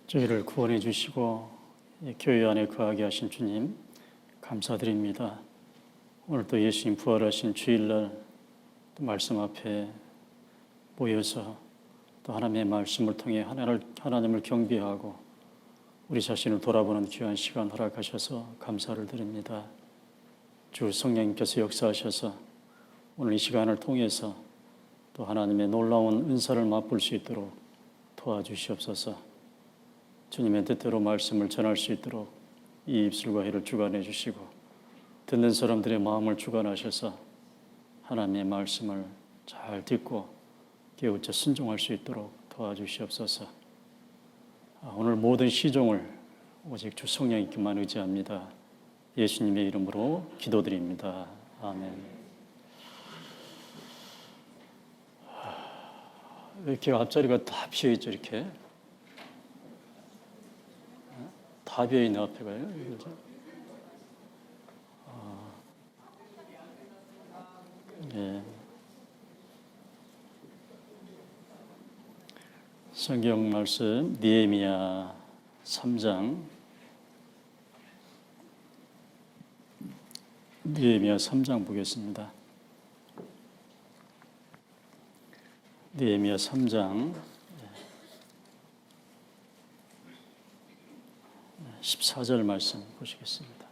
저희를 구원해 주시고 교회 안에 거하게 하신 주님 감사드립니다. 오늘 또 예수님 부활하신 주일날 또 말씀 앞에 모여서 또 하나님의 말씀을 통해 하나님을 경배하고 우리 자신을 돌아보는 귀한 시간 허락하셔서 감사를 드립니다. 주 성령님께서 역사하셔서 오늘 이 시간을 통해서 또 하나님의 놀라운 은사를 맛볼 수 있도록 도와주시옵소서. 주님의 뜻대로 말씀을 전할 수 있도록 이 입술과 혀를 주관해 주시고 듣는 사람들의 마음을 주관하셔서 하나님의 말씀을 잘 듣고 깨우쳐 순종할 수 있도록 도와주시옵소서. 오늘 모든 시종을 오직 주 성령님께만 의지합니다. 예수님의 이름으로 기도드립니다. 아멘. 왜 이렇게 앞자리가 다 비어있죠, 이렇게? 다 비어있는 앞에 가요? 예. 성경 말씀 느헤미야 3장 느헤미야 3장 보겠습니다. 느헤미야 3장 14절 말씀 보시겠습니다.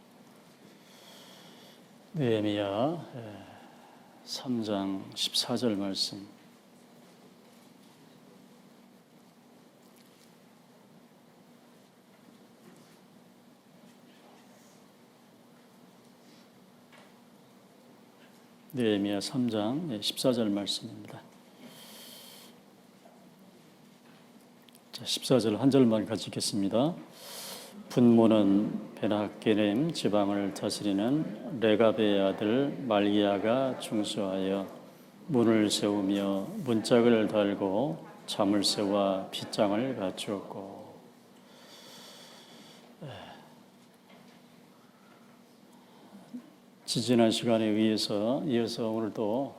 느헤미야 3장 14절 말씀. 느헤미야 3장 14절 말씀입니다. 자, 14절 한 절만 같이 읽겠습니다. 분모는 베나게렘 지방을 다스리는 레갑의 아들 말기야가 중수하여 문을 세우며 문짝을 달고 자물쇠와 빗장을 갖추었고. 지지난 시간에 이어서 오늘도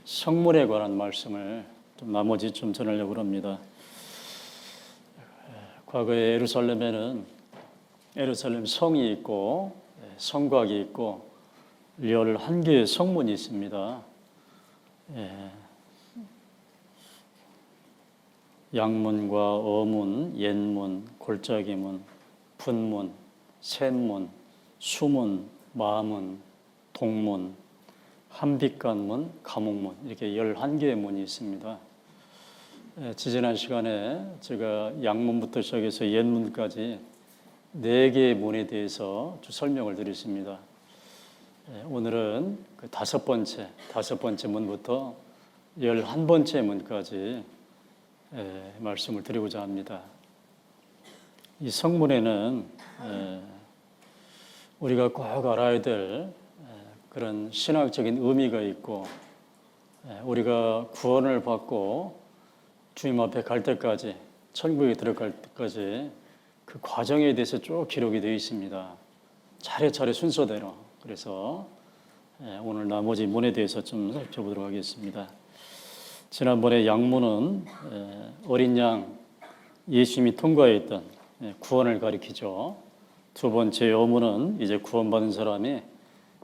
성문에 관한 말씀을 나머지 좀 전하려고 합니다. 과거에 예루살렘에는 예루살렘 성이 있고 성곽이 있고 11개의 성문이 있습니다. 양문과 어문, 옛문, 골짜기문, 분문, 셋문, 수문, 마문, 동문, 한빛관문, 감옥문 이렇게 11개의 문이 있습니다. 지지난 시간에 제가 양문부터 시작해서 옛문까지 4개의 문에 대해서 좀 설명을 드렸습니다. 오늘은 그 다섯 번째 문부터 11번째 문까지 말씀을 드리고자 합니다. 이 성문에는 우리가 꼭 알아야 될 그런 신학적인 의미가 있고 우리가 구원을 받고 주님 앞에 갈 때까지 천국에 들어갈 때까지 그 과정에 대해서 쭉 기록이 되어 있습니다. 차례차례 순서대로. 그래서 오늘 나머지 문에 대해서 좀 살펴보도록 하겠습니다. 지난번에 양문은 어린 양 예수님이 통과했던 구원을 가리키죠. 두 번째 어문은 이제 구원받은 사람이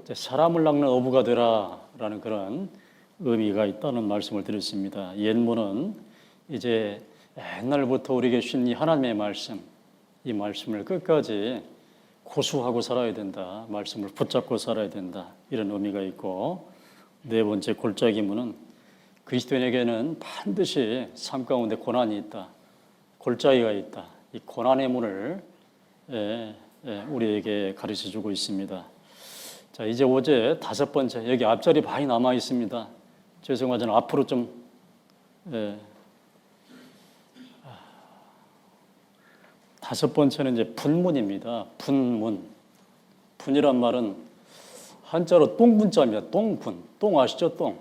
이제 사람을 낚는 어부가 되라라는 그런 의미가 있다는 말씀을 드렸습니다. 옛문은 이제 옛날부터 우리에게 주신 이 하나님의 말씀, 이 말씀을 끝까지 고수하고 살아야 된다. 말씀을 붙잡고 살아야 된다. 이런 의미가 있고, 네 번째 골짜기문은 그리스도인에게는 반드시 삶 가운데 고난이 있다. 골짜기가 있다. 이 고난의 문을 우리에게 가르쳐주고 있습니다. 자, 이제 어제 다섯 번째, 여기 앞자리 많이 남아 있습니다. 죄송하지만 앞으로 좀 다섯 번째는 이제 분문입니다. 분문. 분이란 말은 한자로 똥분자입니다. 똥분. 똥 아시죠? 똥.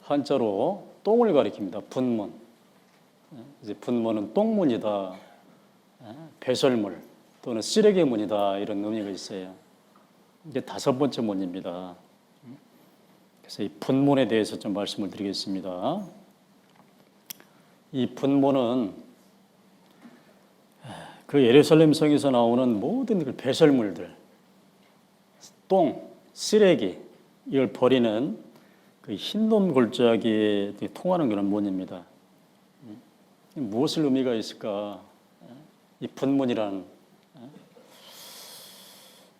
한자로 똥을 가리킵니다. 분문. 이제 분문은 똥문이다. 배설물 또는 쓰레기문이다. 이런 의미가 있어요. 이게 다섯 번째 문입니다. 그래서 이 분문에 대해서 좀 말씀을 드리겠습니다. 이 분문은 그 예루살렘 성에서 나오는 모든 그 배설물들, 똥, 쓰레기 이걸 버리는 그 흰놈 골짜기에 통하는 그런 문입니다. 무엇을 의미가 있을까? 이 분문이라는.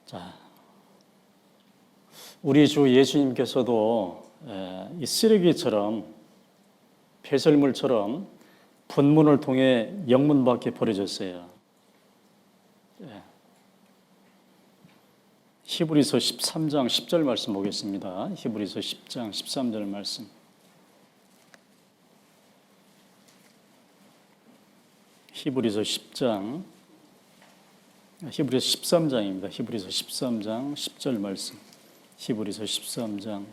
자, 우리 주 예수님께서도 이 쓰레기처럼 배설물처럼 분문을 통해 영문 밖에 버려졌어요. 히브리서 13장 10절 말씀 보겠습니다. 히브리서 10장 13절 말씀. 히브리서 13장입니다. 히브리서 13장 10절 말씀. 히브리서 13장.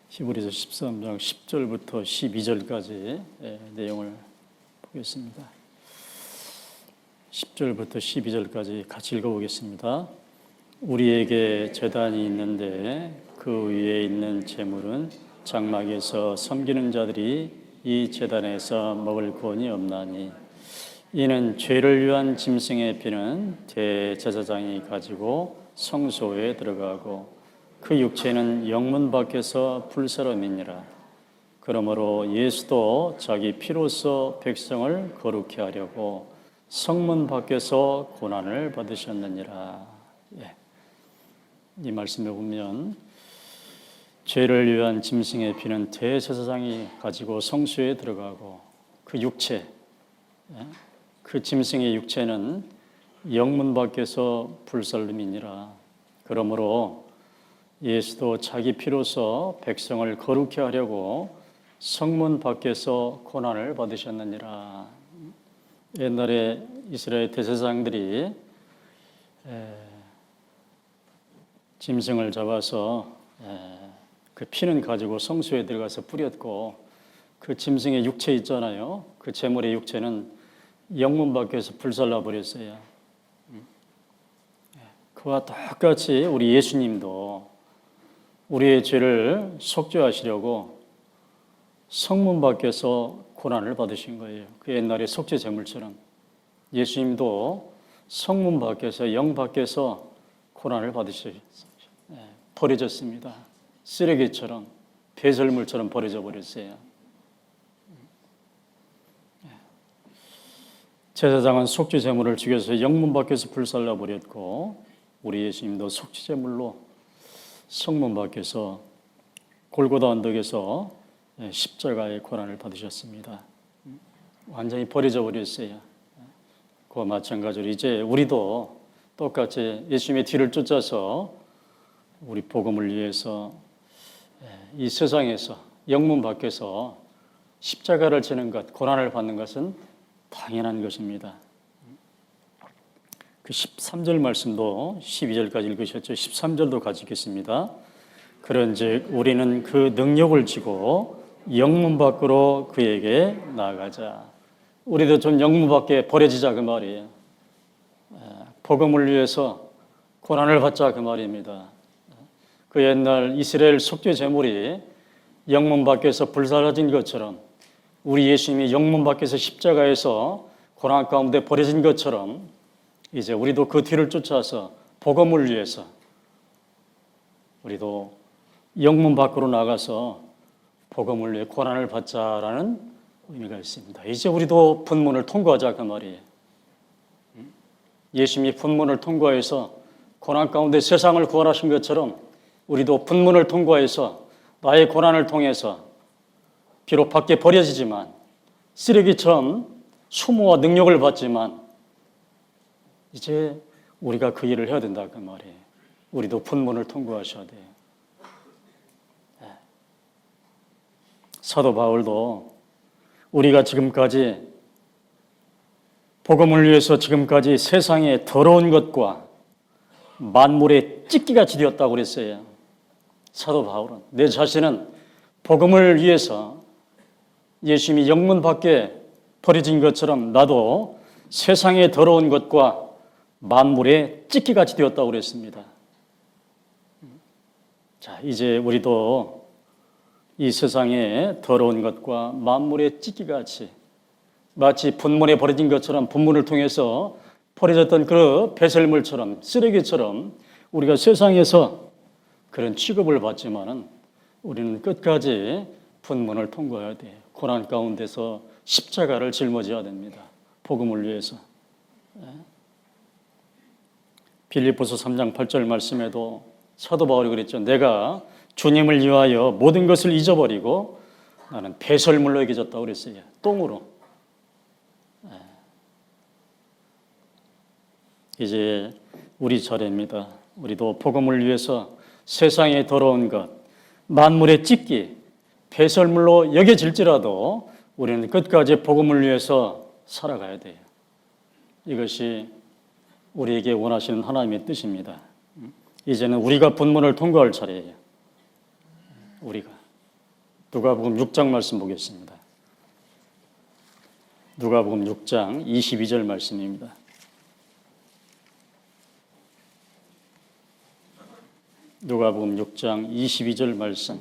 히브리서 13장 10절부터 12절까지 내용을 보겠습니다. 10절부터 12절까지 같이 읽어보겠습니다. 우리에게 제단이 있는데 그 위에 있는 제물은 장막에서 섬기는 자들이 이 제단에서 먹을 권이 없나니 이는 죄를 위한 짐승의 피는 대제사장이 가지고 성소에 들어가고 그 육체는 영문 밖에서 불사름이니라. 그러므로 예수도 자기 피로써 백성을 거룩히 하려고 성문 밖에서 고난을 받으셨느니라. 이 말씀에 보면 죄를 위한 짐승의 피는 대제사장이 가지고 성소에 들어가고 그 육체, 그 짐승의 육체는 영문 밖에서 불살름이니라. 그러므로 예수도 자기 피로써 백성을 거룩히 하려고 성문 밖에서 고난을 받으셨느니라. 옛날에 이스라엘 대제사장들이 짐승을 잡아서 그 피는 가지고 성소에 들어가서 뿌렸고 그 짐승의 육체 있잖아요. 그 제물의 육체는 영문 밖에서 불살라 버렸어요. 그와 똑같이 우리 예수님도 우리의 죄를 속죄하시려고 성문 밖에서 고난을 받으신 거예요. 그 옛날의 속죄 제물처럼 예수님도 성문 밖에서 영 밖에서 고난을 받으셨어요. 버려졌습니다. 쓰레기처럼 배설물처럼 버려져 버렸어요. 제사장은 속죄 제물을 죽여서 영문 밖에서 불살라 버렸고 우리 예수님도 속죄 제물로 성문 밖에서 골고다 언덕에서 십자가의 고난을 받으셨습니다. 완전히 버려져 버렸어요. 그와 마찬가지로 이제 우리도 똑같이 예수님의 뒤를 쫓아서 우리 복음을 위해서 이 세상에서 영문 밖에서 십자가를 지는 것, 고난을 받는 것은 당연한 것입니다. 그 13절 말씀도 12절까지 읽으셨죠. 13절도 같이 읽겠습니다. 그런즉 우리는 그 능력을 지고 영문 밖으로 그에게 나아가자. 우리도 좀 영문 밖에 버려지자 그 말이에요. 복음을 위해서 고난을 받자 그 말입니다. 그 옛날 이스라엘 속죄 제물이 영문 밖에서 불사라진 것처럼 우리 예수님이 영문 밖에서 십자가에서 고난 가운데 버려진 것처럼 이제 우리도 그 뒤를 쫓아서 복음을 위해서 우리도 영문 밖으로 나가서 복음을 위해 고난을 받자라는 의미가 있습니다. 이제 우리도 분문을 통과하자 그 말이에요. 예수님이 분문을 통과해서 고난 가운데 세상을 구원하신 것처럼 우리도 분문을 통과해서 나의 고난을 통해서 비록 밖에 버려지지만 쓰레기처럼 수모와 능력을 받지만 이제 우리가 그 일을 해야 된다 그 말이에요. 우리도 분문을 통과하셔야 돼요. 사도 바울도 우리가 지금까지 복음을 위해서 지금까지 세상의 더러운 것과 만물의 찢기같이 되었다고 그랬어요. 사도 바울은 내 자신은 복음을 위해서 예수님이 영문 밖에 버려진 것처럼 나도 세상의 더러운 것과 만물의 찢기같이 되었다고 그랬습니다. 자, 이제 우리도 이 세상의 더러운 것과 만물의 찢기같이 마치 분문에 버려진 것처럼 분문을 통해서 버려졌던 그 배설물처럼 쓰레기처럼 우리가 세상에서 그런 취급을 받지만은 우리는 끝까지 분문을 통과해야 돼요. 고난 가운데서 십자가를 짊어져야 됩니다. 복음을 위해서. 빌립보서 3장 8절 말씀에도 사도 바울이 그랬죠. 내가 주님을 위하여 모든 것을 잊어버리고 나는 배설물로 여겨졌다고 그랬어요. 똥으로. 이제 우리 차례입니다. 우리도 복음을 위해서 세상에 더러운 것, 만물의 찢기, 배설물로 여겨질지라도 우리는 끝까지 복음을 위해서 살아가야 돼요. 이것이 우리에게 원하시는 하나님의 뜻입니다. 이제는 우리가 분문을 통과할 차례예요. 우리가. 누가복음 6장 말씀 보겠습니다. 누가복음 6장 22절 말씀입니다. 누가복음 6장 22절 말씀.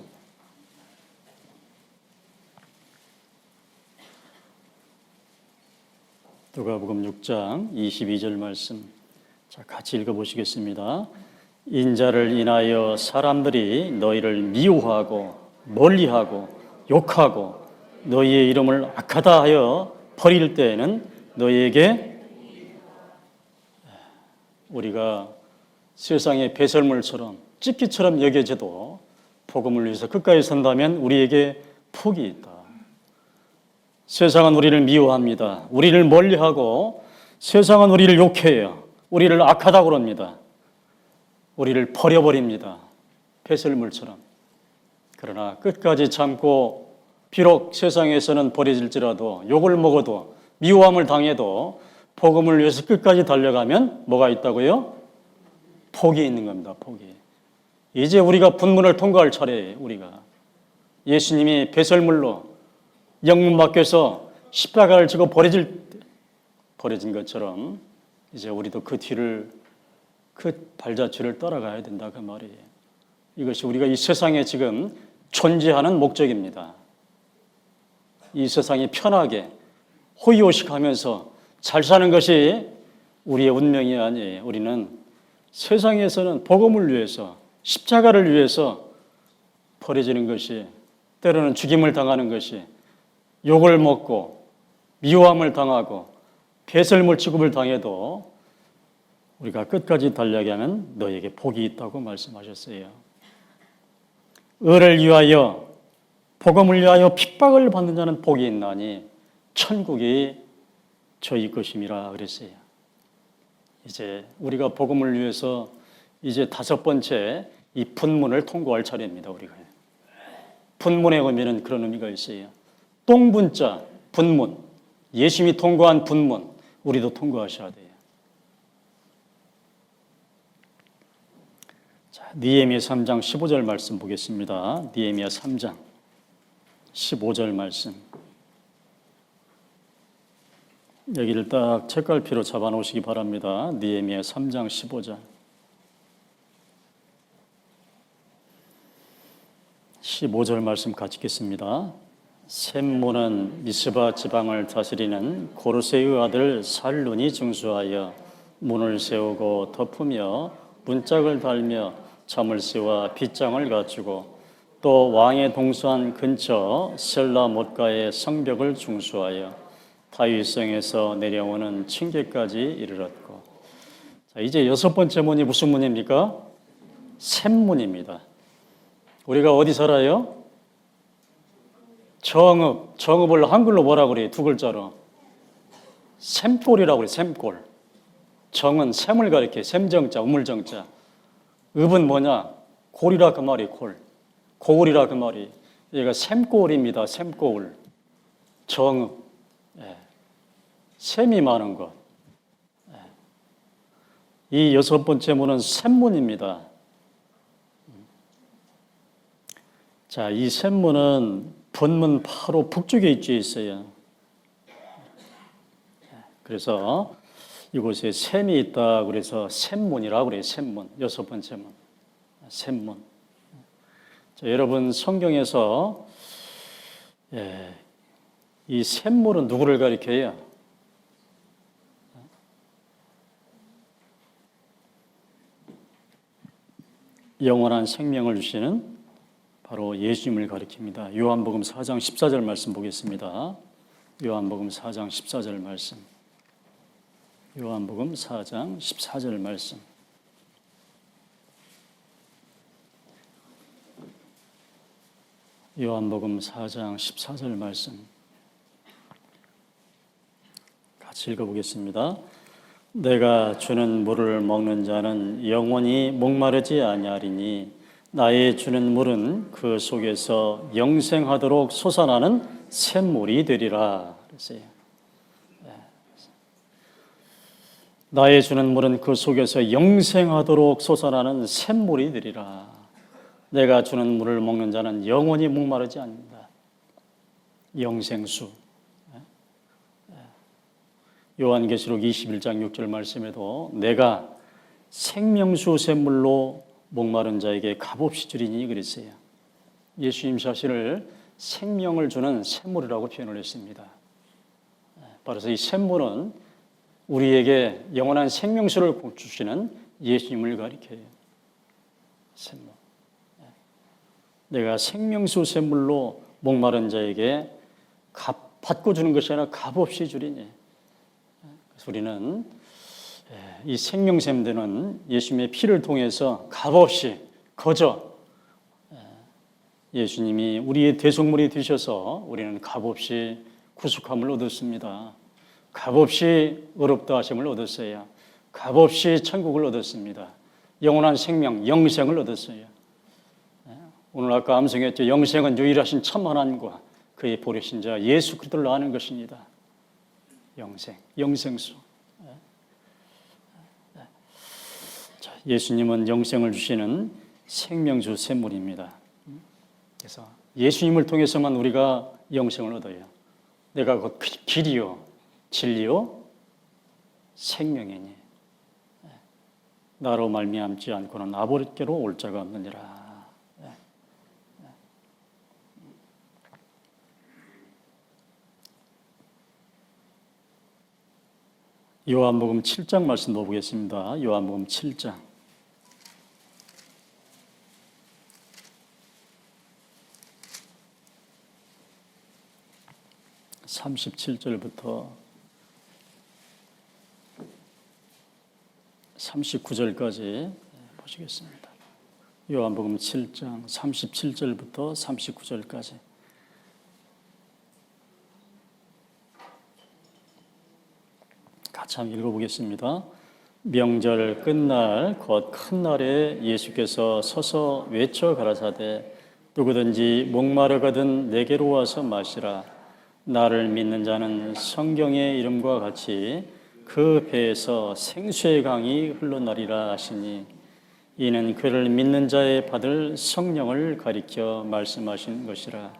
누가복음 6장 22절 말씀. 자, 같이 읽어보시겠습니다. 인자를 인하여 사람들이 너희를 미워하고 멀리하고 욕하고 너희의 이름을 악하다 하여 버릴 때에는 너희에게 우리가 세상의 배설물처럼 찢기처럼 여겨져도 복음을 위해서 끝까지 선다면 우리에게 복이 있다. 세상은 우리를 미워합니다. 우리를 멀리하고 세상은 우리를 욕해요. 우리를 악하다고 그럽니다. 우리를 버려버립니다. 배설물처럼. 그러나 끝까지 참고 비록 세상에서는 버려질지라도 욕을 먹어도 미워함을 당해도 복음을 위해서 끝까지 달려가면 뭐가 있다고요? 복이 있는 겁니다. 복이. 이제 우리가 분문을 통과할 차례예요. 우리가. 예수님이 배설물로 영문 밖에서 십자가를 지고 버려진 것처럼 이제 우리도 그 뒤를 그 발자취를 따라가야 된다 그 말이에요. 이것이 우리가 이 세상에 지금 존재하는 목적입니다. 이 세상이 편하게 호의호식하면서 잘 사는 것이 우리의 운명이 아니에요. 우리는 세상에서는 복음을 위해서 십자가를 위해서 버려지는 것이 때로는 죽임을 당하는 것이 욕을 먹고 미워함을 당하고 배설물 취급을 당해도 우리가 끝까지 달려가게 하면 너에게 복이 있다고 말씀하셨어요. 의를 위하여 복음을 위하여 핍박을 받는 자는 복이 있나니 천국이 저희 것임이라 그랬어요. 이제 우리가 복음을 위해서 이제 5번째 이 분문을 통과할 차례입니다. 우리가. 분문의 의미는 그런 의미가 있어요. 똥분자, 분문, 예수님이 통과한 분문, 우리도 통과하셔야 돼요. 자, 느헤미야 3장 15절 말씀 보겠습니다. 느헤미야 3장 15절 말씀. 여기를 딱 책갈피로 잡아놓으시기 바랍니다. 느헤미야 3장 15절. 15절 말씀 같이 읽겠습니다. 셈문은 미스바 지방을 다스리는 고르세의 아들 살룬이 중수하여 문을 세우고 덮으며 문짝을 달며 자물쇠와 빗장을 갖추고 또 왕의 동산 근처 셀라 못가의 성벽을 중수하여 다윗성에서 내려오는 층계까지 이르렀고. 자, 이제 6번째 문이 무슨 문입니까? 셈문입니다. 우리가 어디 살아요? 정읍. 정읍을 한글로 뭐라 그래요? 2글자로. 샘골이라고 그래요. 샘골. 정은 샘을 가리켜. 샘정자, 우물정자. 읍은 뭐냐? 골이라 그 말이 골. 고을이라 그 말이. 얘가 샘골입니다. 샘골. 정읍. 예. 샘이 많은 것. 예. 이 6번째 문은 샘문입니다. 자, 이 샘문은 본문 바로 북쪽에 위치해 있어요. 그래서 이곳에 샘이 있다 그래서 샘문이라고 그래요. 샘문. 6번째 문. 샘문. 자, 여러분 성경에서 이 샘물은 누구를 가리켜요? 영원한 생명을 주시는 바로 예수님을 가리킵니다. 요한복음 4장 14절 말씀 보겠습니다. 요한복음 4장 14절 말씀. 요한복음 4장 14절 말씀. 요한복음 4장 14절 말씀. 같이 읽어보겠습니다. 내가 주는 물을 먹는 자는 영원히 목마르지 아니하리니 나의 주는 물은 그 속에서 영생하도록 솟아나는 샘물이 되리라. 그랬어요. 나의 주는 물은 그 속에서 영생하도록 솟아나는 샘물이 되리라. 내가 주는 물을 먹는 자는 영원히 목마르지 않는다. 영생수. 요한계시록 21장 6절 말씀에도 내가 생명수 샘물로 목마른 자에게 값없이 주리니 그랬어요. 예수님 자신을 생명을 주는 샘물이라고 표현을 했습니다. 바로 이 샘물은 우리에게 영원한 생명수를 주시는 예수님을 가리켜요. 샘물. 내가 생명수 샘물로 목마른 자에게 받고 주는 것이 아니라 값없이 주리니. 그래서 우리는 이 생명샘되는 예수님의 피를 통해서 값없이 거저 예수님이 우리의 대속물이 되셔서 우리는 값없이 구속함을 얻었습니다. 값없이 의롭다 하심을 얻었어요. 값없이 천국을 얻었습니다. 영원한 생명, 영생을 얻었어요. 오늘 아까 암송했죠. 영생은 유일하신 참 하나님과 그의 보내신 자 예수 그리스도를 아는 것입니다. 영생, 영생수. 예수님은 영생을 주시는 생명수 샘물입니다. 그래서 예수님을 통해서만 우리가 영생을 얻어요. 내가 그 길이요, 진리요, 생명이니 나로 말미암지 않고는 아버지께로 올 자가 없느니라. 요한복음 7장 말씀 보겠습니다. 요한복음 7장. 37절부터 39절까지 보시겠습니다. 요한복음 7장 37절부터 39절까지. 같이 한번 읽어보겠습니다. 명절 끝날 곧 큰 날에 예수께서 서서 외쳐 가라사대 누구든지 목마르거든 내게로 와서 마시라. 나를 믿는 자는 성경의 이름과 같이 그 배에서 생수의 강이 흘러나리라 하시니 이는 그를 믿는 자의 받을 성령을 가리켜 말씀하신 것이라.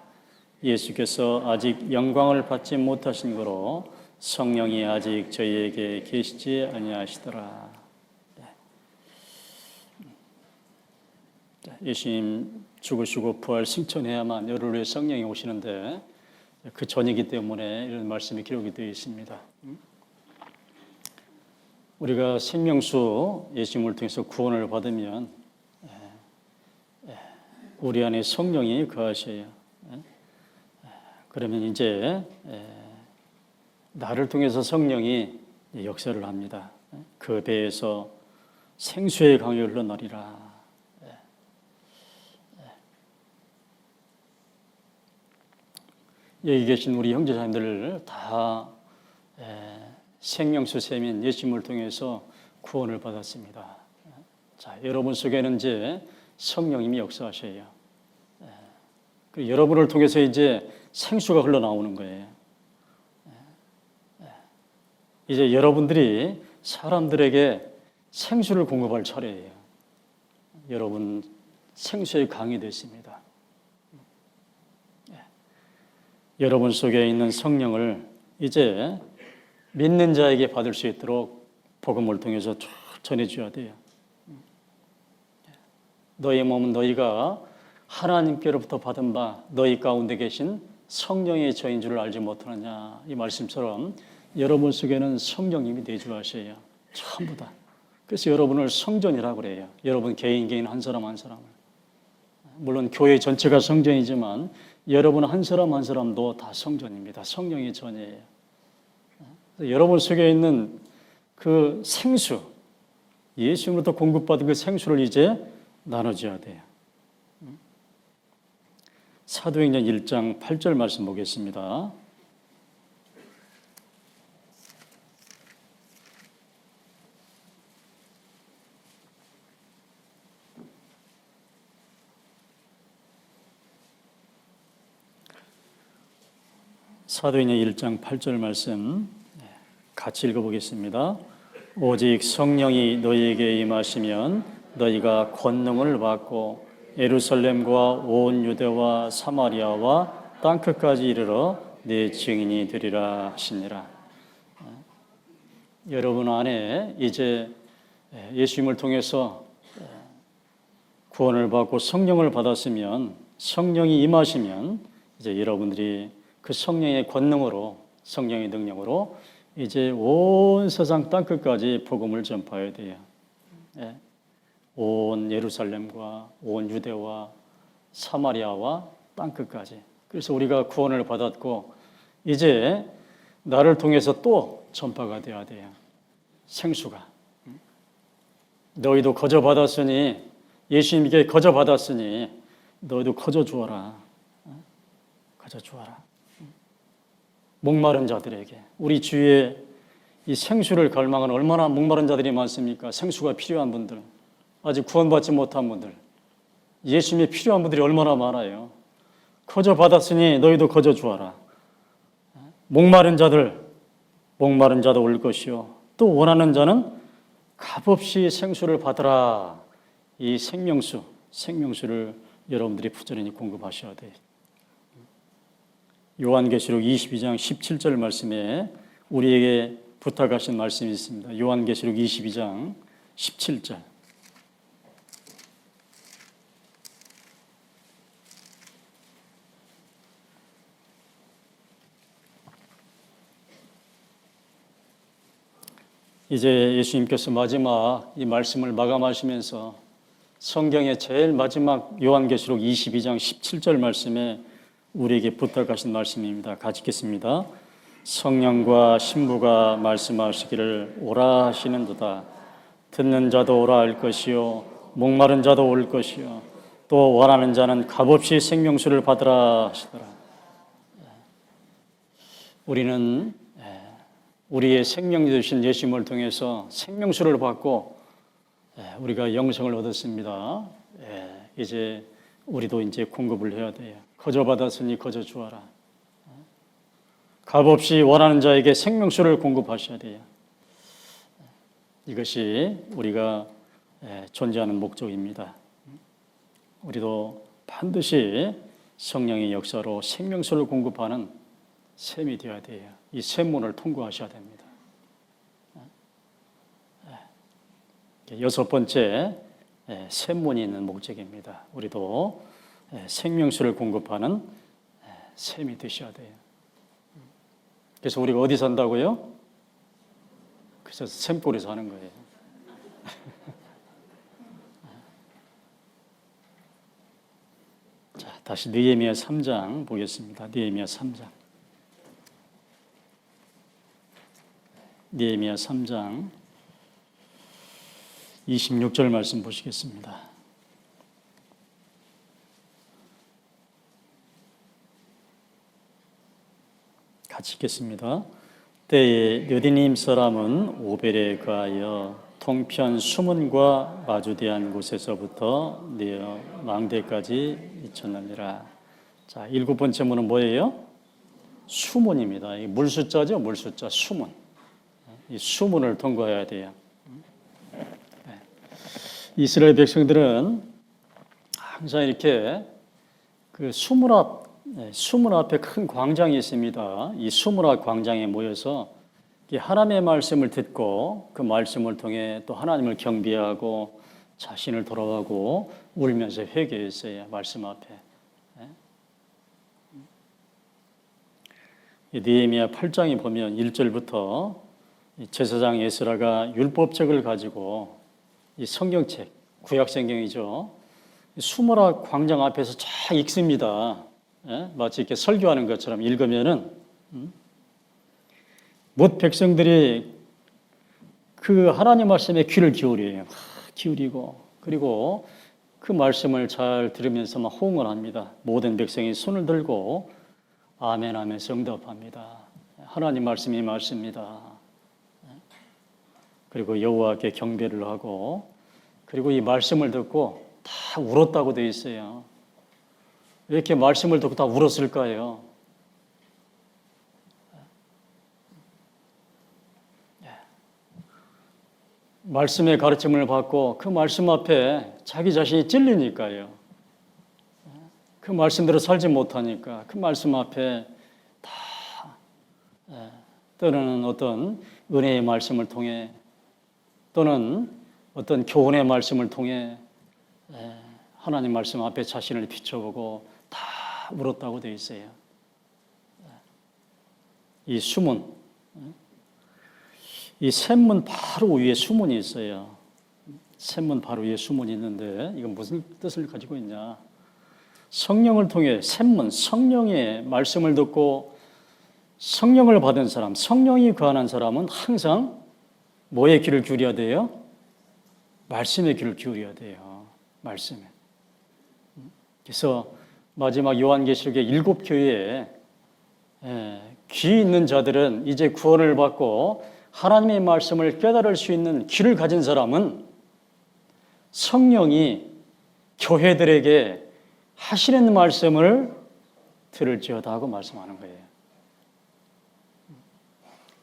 예수께서 아직 영광을 받지 못하신 거로 성령이 아직 저희에게 계시지 아니하시더라. 예수님 죽으시고 부활 승천해야만 열흘 후에 성령이 오시는데 그 전이기 때문에 이런 말씀이 기록이 되어 있습니다. 우리가 생명수 예수님을 통해서 구원을 받으면 우리 안에 성령이 거하셔요. 그러면 이제 나를 통해서 성령이 역사를 합니다. 그 배에서 생수의 강이 흘러나리라. 여기 계신 우리 형제자매들 다 생명수 샘인 예수님을 통해서 구원을 받았습니다. 자, 여러분 속에는 이제 성령님이 역사하셔요. 여러분을 통해서 이제 생수가 흘러나오는 거예요. 이제 여러분들이 사람들에게 생수를 공급할 차례예요. 여러분 생수의 강이 됐습니다. 여러분 속에 있는 성령을 이제 믿는 자에게 받을 수 있도록 복음을 통해서 쭉 전해줘야 돼요. 너희 몸은 너희가 하나님께로부터 받은 바 너희 가운데 계신 성령의 저인 줄을 알지 못하느냐. 이 말씀처럼 여러분 속에는 성령님이 내주하셔요. 전부 다. 그래서 여러분을 성전이라고 그래요. 여러분 개인 한 사람 한 사람을. 물론 교회 전체가 성전이지만 여러분 한 사람 한 사람도 다 성전입니다. 성령의 전이에요. 여러분 속에 있는 그 생수, 예수님으로부터 공급받은 그 생수를 이제 나눠줘야 돼요. 사도행전 1장 8절 말씀 보겠습니다. 사도행전 1장 8절 말씀 같이 읽어보겠습니다. 오직 성령이 너희에게 임하시면 너희가 권능을 받고 예루살렘과 온 유대와 사마리아와 땅끝까지 이르러 내 증인이 되리라 하시니라. 여러분 안에 이제 예수님을 통해서 구원을 받고 성령을 받았으면, 성령이 임하시면 이제 여러분들이 그 성령의 권능으로, 성령의 능력으로 이제 온 세상 땅끝까지 복음을 전파해야 돼요. 온 예루살렘과 온 유대와 사마리아와 땅끝까지. 그래서 우리가 구원을 받았고 이제 나를 통해서 또 전파가 되어야 돼요. 생수가. 너희도 거저 받았으니, 예수님께 거저 받았으니 너희도 거저 주어라. 거저 주어라. 목마른 자들에게, 우리 주위에 이 생수를 갈망하는 얼마나 목마른 자들이 많습니까? 생수가 필요한 분들, 아직 구원받지 못한 분들, 예수님이 필요한 분들이 얼마나 많아요. 거저 받았으니 너희도 거저 주어라. 목마른 자들, 목마른 자도 올 것이요, 또 원하는 자는 값없이 생수를 받으라. 이 생명수를 여러분들이 부지런히 공급하셔야 돼요. 요한계시록 22장 17절 말씀에 우리에게 부탁하신 말씀이 있습니다. 요한계시록 22장 17절. 이제 예수님께서 마지막 이 말씀을 마감하시면서 성경의 제일 마지막 요한계시록 22장 17절 말씀에 우리에게 부탁하신 말씀입니다. 같이 읽겠습니다. 성령과 신부가 말씀하시기를 오라 하시는도다. 듣는 자도 오라 할 것이요, 목마른 자도 올 것이요, 또 원하는 자는 값없이 생명수를 받으라 하시더라. 우리는 우리의 생명이 되신 예수님을 통해서 생명수를 받고 우리가 영생을 얻었습니다. 이제 우리도 이제 공급을 해야 돼요. 거저 받았으니 거저 주어라. 값없이 원하는 자에게 생명수를 공급하셔야 돼요. 이것이 우리가 존재하는 목적입니다. 우리도 반드시 성령의 역사로 생명수를 공급하는 셈이 되어야 돼요. 이 셈문을 통과하셔야 됩니다. 여섯 번째 셈문이 있는 목적입니다. 우리도 생명수를 공급하는 셈이 되셔야 돼요. 그래서 우리가 어디 산다고요? 그래서 샘골에서 하는 거예요. 자, 다시 느헤미야 3장 보겠습니다. 느헤미야 3장. 느헤미야 3장 26절 말씀 보시겠습니다. 같이 읽겠습니다. 때에 느디님 사람은 오벨에 가하여 통편 수문과 마주대한 곳에서부터 내어 망대까지 미쳤느니라. 자, 일곱 번째 문은 뭐예요? 수문입니다. 이 물숫자죠, 물숫자, 수문. 이 수문을 통과해야 돼요. 이스라엘 백성들은 항상 이렇게 그 수문 앞에 큰 광장이 있습니다. 이 수문 앞 광장에 모여서 하나님의 말씀을 듣고 그 말씀을 통해 또 하나님을 경배하고 자신을 돌아가고 울면서 회개했어요. 말씀 앞에. 느헤미야 8장에 보면 1절부터 제사장 에스라가 율법책을 가지고 이 성경책, 구약성경이죠. 수모라 광장 앞에서 쫙 읽습니다. 예? 마치 이렇게 설교하는 것처럼 읽으면은 못 백성들이 그 하나님 말씀에 귀를 기울여요. 기울이고 그리고 그 말씀을 잘 들으면서 막 호응을 합니다. 모든 백성이 손을 들고 아멘 하면서 응답합니다. 하나님 말씀이 맞습니다. 그리고 여호와께 경배를 하고 그리고 이 말씀을 듣고 다 울었다고 되어 있어요. 왜 이렇게 말씀을 듣고 다 울었을까요? 말씀의 가르침을 받고 그 말씀 앞에 자기 자신이 찔리니까요. 그 말씀대로 살지 못하니까 그 말씀 앞에 다 때로는 어떤 은혜의 말씀을 통해 또는 어떤 교훈의 말씀을 통해 하나님 말씀 앞에 자신을 비춰보고 다 울었다고 되어 있어요. 이 수문, 이 샘문 바로 위에 수문이 있어요. 샘문 바로 위에 수문이 있는데 이건 무슨 뜻을 가지고 있냐? 성령을 통해 샘문, 성령의 말씀을 듣고 성령을 받은 사람, 성령이 거하는 사람은 항상 뭐에 귀를 기울여야 돼요? 말씀에 귀를 기울여야 돼요. 말씀에. 그래서 마지막 요한계시록의 7교회에 귀 있는 자들은 이제 구원을 받고 하나님의 말씀을 깨달을 수 있는 귀를 가진 사람은 성령이 교회들에게 하시는 말씀을 들을지어다 하고 말씀하는 거예요.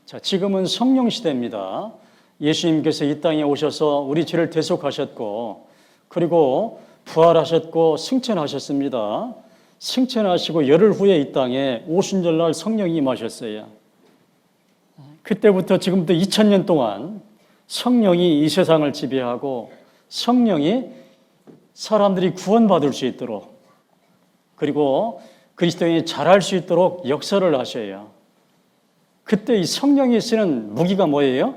자, 지금은 성령 시대입니다. 예수님께서 이 땅에 오셔서 우리 죄를 대속하셨고 그리고 부활하셨고 승천하셨습니다. 승천하시고 열흘 후에 이 땅에 오순절날 성령이 임하셨어요. 그때부터 지금부터 2000년 동안 성령이 이 세상을 지배하고 성령이 사람들이 구원받을 수 있도록 그리고 그리스도인이 자랄 수 있도록 역사를 하셔요. 그때 이 성령이 쓰는 무기가 뭐예요?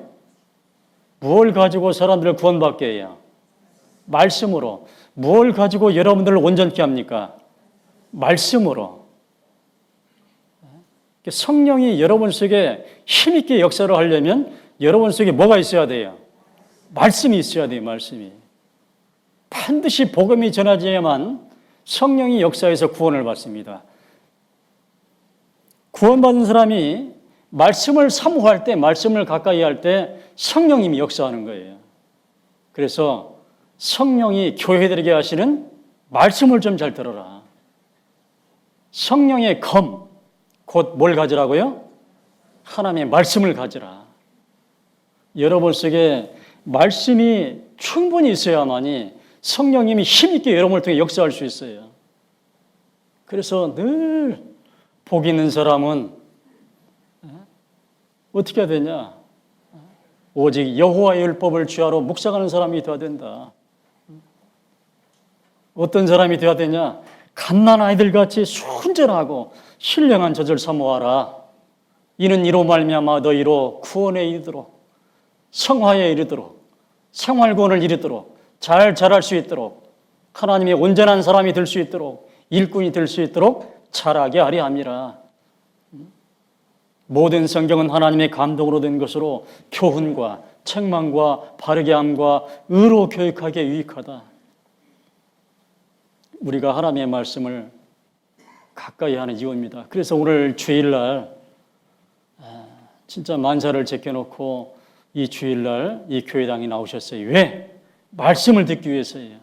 무엇을 가지고 사람들을 구원받게 해요? 말씀으로. 무엇을 가지고 여러분들을 온전케 합니까? 말씀으로. 성령이 여러분 속에 힘있게 역사를 하려면 여러분 속에 뭐가 있어야 돼요? 말씀이 있어야 돼요. 말씀이. 반드시 복음이 전해져야만 성령이 역사해서 구원을 받습니다. 구원받은 사람이 말씀을 사모할 때, 말씀을 가까이 할 때 성령님이 역사하는 거예요. 그래서 성령이 교회들에게 하시는 말씀을 좀 잘 들어라. 성령의 검, 곧 뭘 가지라고요? 하나님의 말씀을 가지라. 여러분 속에 말씀이 충분히 있어야만이 성령님이 힘있게 여러분을 통해 역사할 수 있어요. 그래서 늘 복 있는 사람은 어떻게 해야 되냐? 오직 여호와의 율법을 주야로 묵상하는 사람이 되어야 된다. 어떤 사람이 되어야 되냐? 갓난 아이들같이 순전하고 신령한 젖을 사모하라. 이는 이로 말미암아 너희로 구원에 이르도록 성화에 이르도록 생활구원을 이르도록 잘 자랄 수 있도록 하나님의 온전한 사람이 될 수 있도록 일꾼이 될 수 있도록 자라게 하려 함이라. 모든 성경은 하나님의 감동으로 된 것으로 교훈과 책망과 바르게 함과 의로 교육하기에 유익하다. 우리가 하나님의 말씀을 가까이 하는 이유입니다. 그래서 오늘 주일날 진짜 만사를 제껴놓고 이 주일날 이 교회당에 나오셨어요. 왜? 말씀을 듣기 위해서예요.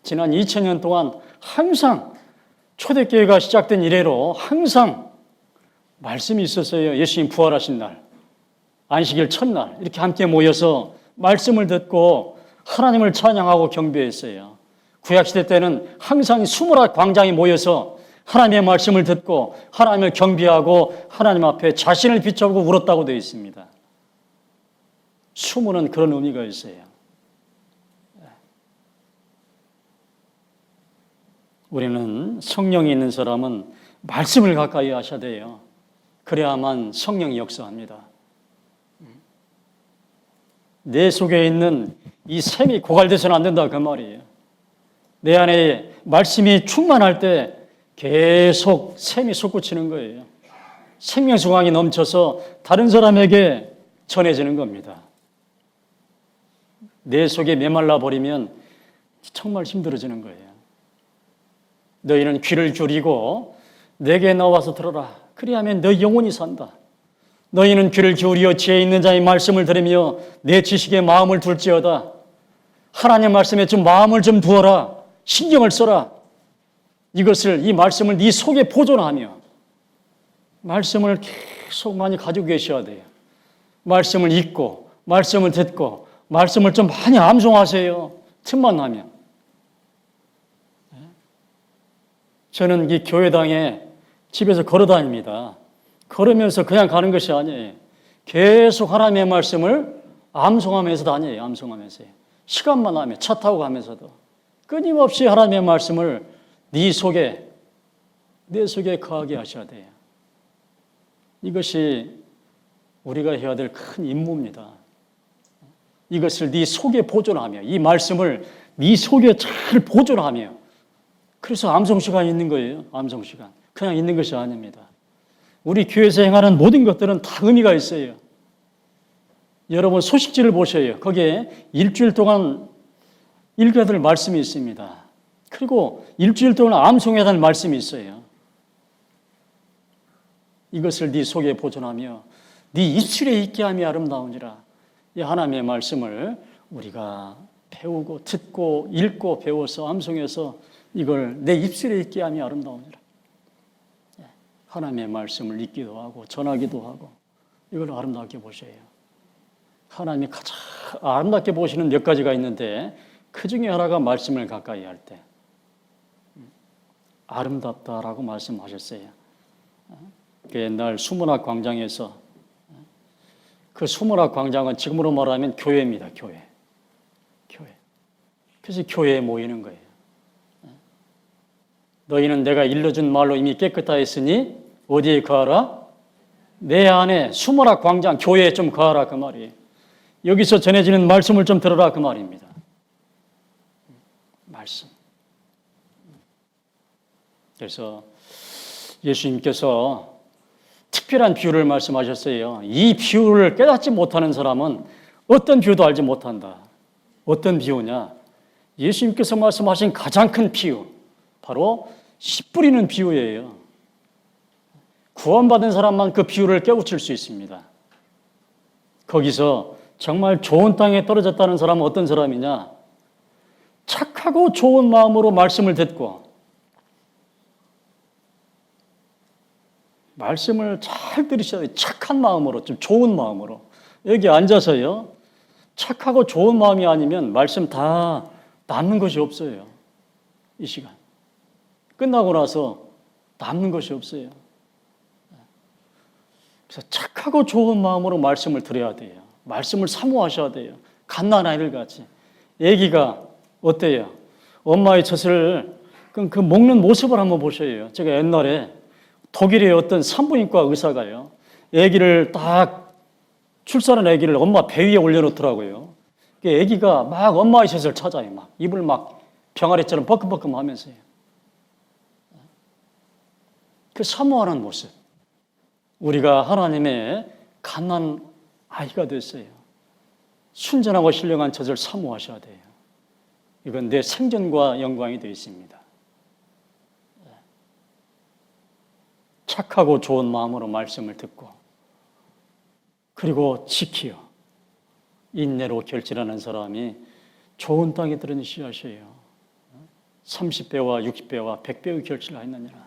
지난 2000년 동안 항상 초대교회가 시작된 이래로 항상 말씀이 있었어요. 예수님 부활하신 날, 안식일 첫날 이렇게 함께 모여서 말씀을 듣고 하나님을 찬양하고 경배했어요. 구약시대 때는 항상 수모라 광장에 모여서 하나님의 말씀을 듣고 하나님을 경배하고 하나님 앞에 자신을 비춰보고 울었다고 되어 있습니다. 수모는 그런 의미가 있어요. 우리는 성령이 있는 사람은 말씀을 가까이 하셔야 돼요. 그래야만 성령이 역사합니다. 내 속에 있는 이 샘이 고갈돼서는 안 된다 그 말이에요. 내 안에 말씀이 충만할 때 계속 샘이 솟구치는 거예요. 생명수강이 넘쳐서 다른 사람에게 전해지는 겁니다. 내 속에 메말라 버리면 정말 힘들어지는 거예요. 너희는 귀를 기울이고 내게 나와서 들어라. 그리하면 너희 영혼이 산다. 너희는 귀를 기울여 지혜 있는 자의 말씀을 들으며 내 지식에 마음을 둘지어다. 하나님의 말씀에 좀 마음을 좀 두어라. 신경을 써라. 이 말씀을 네 속에 보존하며 말씀을 계속 많이 가지고 계셔야 돼요. 말씀을 읽고 말씀을 듣고 말씀을 좀 많이 암송하세요. 틈만 나면. 저는 이 교회당에 집에서 걸어 다닙니다. 걸으면서 그냥 가는 것이 아니에요. 계속 하나님의 말씀을 암송하면서 다녀요. 암송하면서요. 시간만 나면 차 타고 가면서도 끊임없이 하나님의 말씀을 네 속에, 내 속에 거하게 하셔야 돼요. 이것이 우리가 해야 될 큰 임무입니다. 이것을 네 속에 보존하며 이 말씀을 네 속에 잘 보존하며 그래서 암송 시간이 있는 거예요. 암송 시간. 그냥 있는 것이 아닙니다. 우리 교회에서 행하는 모든 것들은 다 의미가 있어요. 여러분 소식지를 보셔요. 거기에 일주일 동안 읽어야 될 말씀이 있습니다. 그리고 일주일 동안 암송해야 될 말씀이 있어요. 이것을 네 속에 보존하며 네 입술에 있게 함이 아름다우니라. 이 하나님의 말씀을 우리가 배우고 듣고 읽고 배워서 암송해서 이걸 내 입술에 있게 함이 아름다우니라. 하나님의 말씀을 읽기도 하고 전하기도 하고 이걸 아름답게 보셔요. 하나님이 가장 아름답게 보시는 몇 가지가 있는데 그 중에 하나가 말씀을 가까이 할 때 아름답다라고 말씀하셨어요. 그 옛날 수문학 광장에서 그 수문학 광장은 지금으로 말하면 교회입니다. 교회. 그래서 교회에 모이는 거예요. 너희는 내가 일러준 말로 이미 깨끗하 했으니 어디에 거하라? 내 안에 수문학 광장 교회에 좀 거하라 그 말이에요. 여기서 전해지는 말씀을 좀 들어라 그 말입니다. 말씀. 그래서 예수님께서 특별한 비유를 말씀하셨어요. 이 비유를 깨닫지 못하는 사람은 어떤 비유도 알지 못한다. 어떤 비유냐? 예수님께서 말씀하신 가장 큰 비유. 바로 씨 뿌리는 비유예요. 구원받은 사람만 그 비유를 깨우칠 수 있습니다. 거기서 정말 좋은 땅에 떨어졌다는 사람은 어떤 사람이냐? 착하고 좋은 마음으로 말씀을 듣고 말씀을 잘 들으셔야 돼요. 착한 마음으로, 좀 좋은 마음으로. 여기 앉아서요. 착하고 좋은 마음이 아니면 말씀 다 남는 것이 없어요. 이 시간. 끝나고 나서 남는 것이 없어요. 그래서 착하고 좋은 마음으로 말씀을 들어야 돼요. 말씀을 사모하셔야 돼요. 갓난아이들 같이. 아기가 어때요? 엄마의 젖을 그 먹는 모습을 한번 보셔요. 제가 옛날에 독일의 어떤 산부인과 의사가요. 아기를 딱 출산한 아기를 엄마 배 위에 올려놓더라고요. 아기가 막 엄마의 젖을 찾아요. 막 입을 막 병아리처럼 버금버금 하면서요. 그 사모하는 모습. 우리가 하나님의 갓난 아이가 됐어요. 순전하고 신령한 젖을 사모하셔야 돼요. 이건 내 생존과 영광이 되어 있습니다. 착하고 좋은 마음으로 말씀을 듣고 그리고 지키어 인내로 결실하는 사람이 좋은 땅에 들은 씨앗이에요. 30배와 60배와 100배의 결실하였느니라.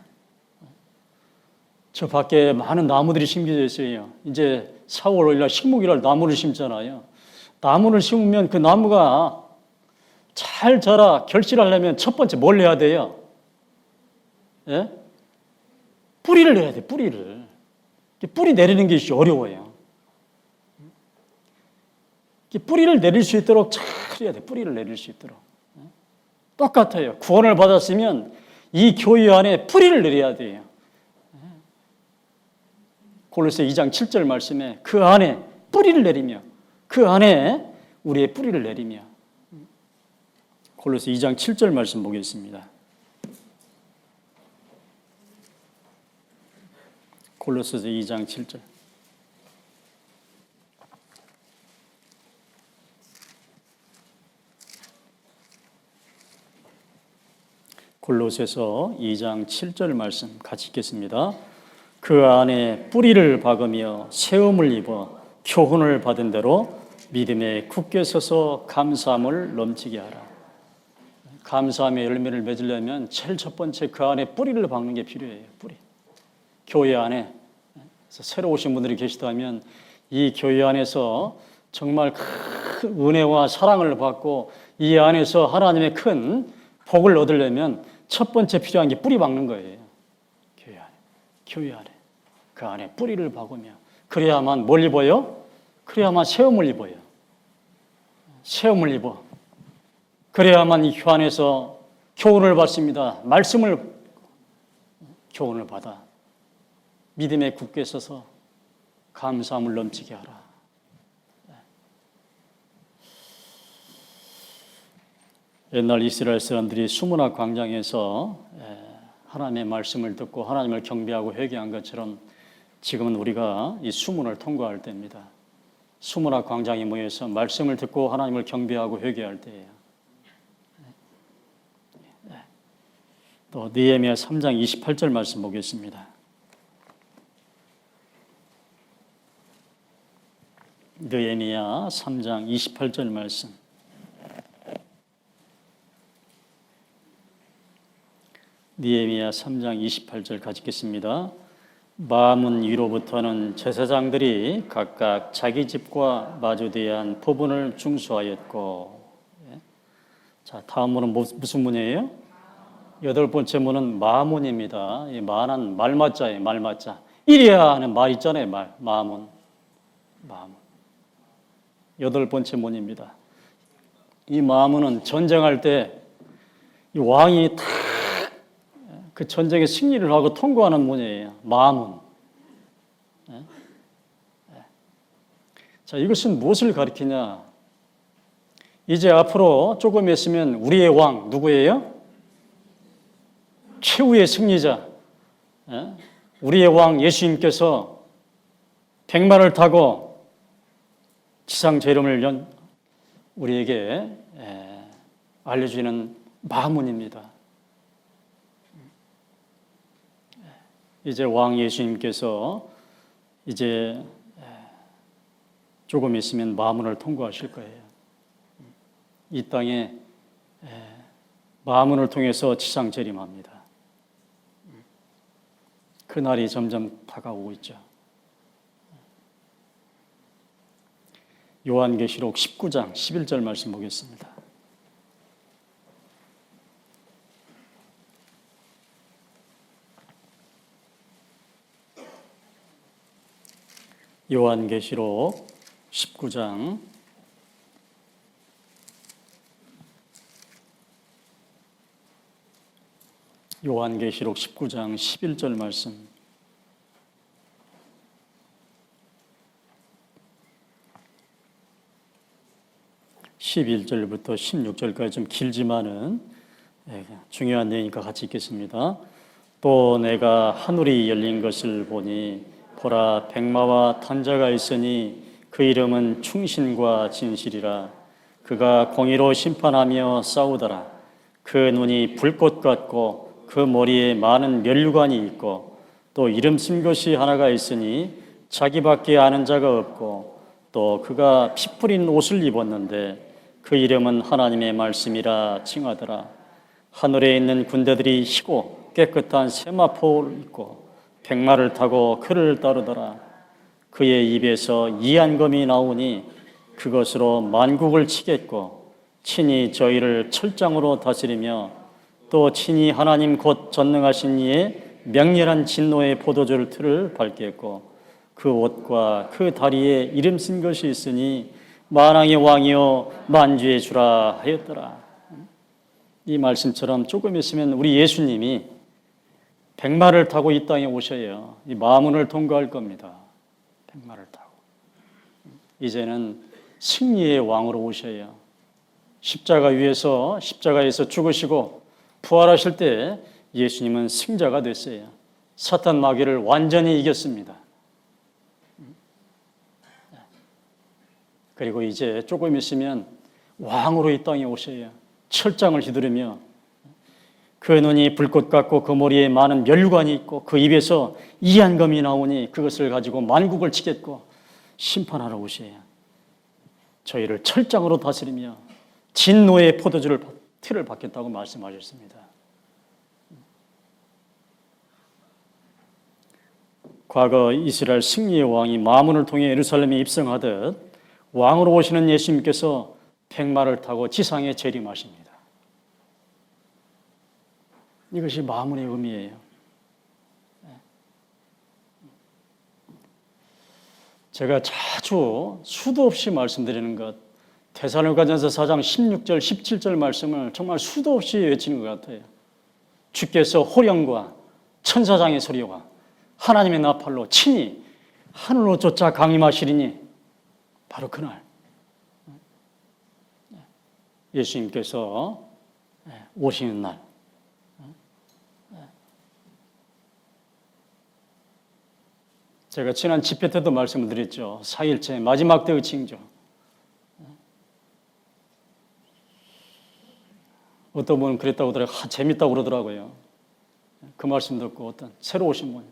저 밖에 많은 나무들이 심겨져 있어요. 이제 4월 5일 날 식목일날 나무를 심잖아요. 나무를 심으면 그 나무가 잘 자라 결실하려면 첫 번째 뭘 해야 돼요? 예? 뿌리를 내야 돼, 뿌리를. 뿌리 내리는 게 어려워요. 뿌리를 내릴 수 있도록 잘 해야 돼, 뿌리를 내릴 수 있도록. 똑같아요. 구원을 받았으면 이 교회 안에 뿌리를 내려야 돼요. 골로새 2장 7절 말씀에 그 안에 뿌리를 내리며 그 안에 우리의 뿌리를 내리며 골로새 2장 7절 말씀 보겠습니다. 골로새서 2장 7절. 골로새서 2장 7절 말씀 같이 읽겠습니다. 그 안에 뿌리를 박으며 세움을 입어 교훈을 받은 대로 믿음에 굳게 서서 감사함을 넘치게 하라. 감사함의 열매를 맺으려면 제일 첫 번째 그 안에 뿌리를 박는 게 필요해요. 뿌리. 교회 안에 새로 오신 분들이 계시다면 이 교회 안에서 정말 큰 은혜와 사랑을 받고 이 안에서 하나님의 큰 복을 얻으려면 첫 번째 필요한 게 뿌리 박는 거예요. 교회 안에 그 안에 뿌리를 박으며 그래야만 뭘 입어요? 그래야만 세움을 입어요. 세움을 입어. 그래야만 이 교회 안에서 교훈을 받습니다. 말씀을 교훈을 받아 믿음에 굳게 서서 감사함을 넘치게 하라. 옛날 이스라엘 사람들이 수문학 광장에서 하나님의 말씀을 듣고 하나님을 경배하고 회개한 것처럼 지금은 우리가 이 수문을 통과할 때입니다. 수문학 광장에 모여서 말씀을 듣고 하나님을 경배하고 회개할 때예요. 또 느헤미야 3장 28절 말씀 보겠습니다. 느헤미야 3장 28절 말씀. 느헤미야 3장 28절 같이 읽겠습니다. 마문 위로부터는 제사장들이 각각 자기 집과 마주대한 부분을 중수하였고, 자 다음 문은 무슨 문이에요? 여덟 번째 문은 마문입니다. 이 마는 말맞자예요. 말맞자. 이래야 하는 말 있잖아요. 마문. 여덟 번째 문입니다. 이 마문은 전쟁할 때 이 왕이 다 그 전쟁에 승리를 하고 통과하는 문이에요. 마문. 자, 이것은 무엇을 가리키냐? 이제 앞으로 조금 있으면 우리의 왕 누구예요? 최후의 승리자. 우리의 왕 예수님께서 백마를 타고 지상 재림을 우리에게 알려주는 마문입니다. 이제 왕 예수님께서 이제 조금 있으면 마문을 통과하실 거예요. 이 땅에 마문을 통해서 지상 재림합니다. 그날이 점점 다가오고 있죠. 요한계시록 19장 11절 말씀 보겠습니다. 요한계시록 19장 11절 말씀. (11절부터) (16절까지) 좀 길지만은 중요한 내용이니까 같이 읽겠습니다. 또 내가 하늘이 열린 것을 보니 보라 백마와 탄자가 있으니 그 이름은 충신과 진실이라. 그가 공의로 심판하며 싸우더라. 그 눈이 불꽃 같고 그 머리에 많은 면류관이 있고 또 이름 쓴 것이 하나가 있으니 자기밖에 아는 자가 없고 또 그가 피 뿌린 옷을 입었는데 그 이름은 하나님의 말씀이라 칭하더라. 하늘에 있는 군대들이 희고 깨끗한 세마포를 입고 백마를 타고 그를 따르더라. 그의 입에서 이한검이 나오니 그것으로 만국을 치겠고 친히 저희를 철장으로 다스리며 또 친히 하나님 곧 전능하신 이의 맹렬한 진노의 포도주를 틀을 밟겠고 그 옷과 그 다리에 이름 쓴 것이 있으니 만왕의 왕이요 만주의 주라 하였더라. 이 말씀처럼 조금 있으면 우리 예수님이 백마를 타고 이 땅에 오셔요. 이 마문을 통과할 겁니다. 백마를 타고. 이제는 승리의 왕으로 오셔야 십자가에서 죽으시고 부활하실 때 예수님은 승자가 됐어요. 사탄 마귀를 완전히 이겼습니다. 그리고 이제 조금 있으면 왕으로 이 땅에 오셔야 철장을 휘두르며 그 눈이 불꽃 같고 그 머리에 많은 멸관이 있고 그 입에서 이한검이 나오니 그것을 가지고 만국을 치겠고 심판하러 오셔야 저희를 철장으로 다스리며 진노의 포도주를 티를 받겠다고 말씀하셨습니다. 과거 이스라엘 승리의 왕이 마문을 통해 예루살렘에 입성하듯 왕으로 오시는 예수님께서 백마를 타고 지상에 재림하십니다. 이것이 마문의 의미예요. 제가 자주 수도 없이 말씀드리는 것, 데살로니가전서 4장 16절, 17절 말씀을 정말 수도 없이 외치는 것 같아요. 주께서 호령과 천사장의 소리와 하나님의 나팔로 친히 하늘로 쫓아 강림하시리니 바로 그날 예수님께서 오시는 날 제가 지난 집회 때도 말씀을 드렸죠. 4일째 마지막 때의 징조. 어떤 분은 그랬다고 그러더라고요. 재밌다고 그러더라고요. 그 말씀 듣고 어떤 새로 오신 분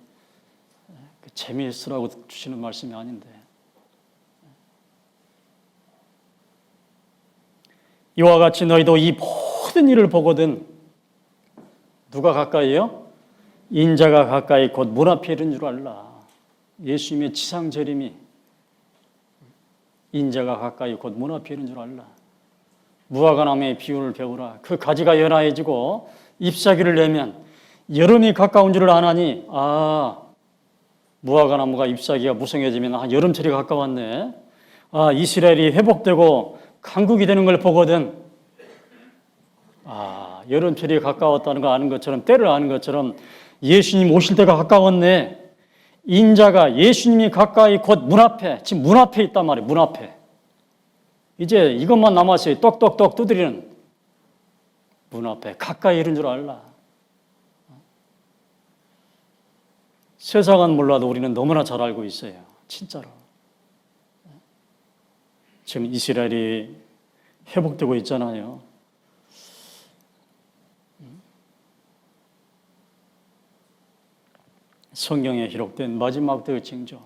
재미있으라고 주시는 말씀이 아닌데 이와 같이 너희도 이 모든 일을 보거든 누가 가까이요? 인자가 가까이 곧 문 앞에 이른 줄 알라. 예수님의 지상 재림이 인자가 가까이 곧 문 앞에 이른 줄 알라. 무화과나무의 비유를 배우라. 그 가지가 연하해지고 잎사귀를 내면 여름이 가까운 줄을 아나니 무화과나무가 잎사귀가 무성해지면 여름철이 가까웠네. 이스라엘이 회복되고 강국이 되는 걸 보거든 여름철이 가까웠다는 거 아는 것처럼 때를 아는 것처럼 예수님 오실 때가 가까웠네. 인자가 예수님이 가까이 곧 문 앞에 지금 문 앞에 있단 말이에요. 문 앞에 이제 이것만 남았어요. 똑똑똑 두드리는 문 앞에 가까이 이른 줄 알라. 세상은 몰라도 우리는 너무나 잘 알고 있어요. 진짜로. 지금 이스라엘이 회복되고 있잖아요. 성경에 기록된 마지막 때의 징조.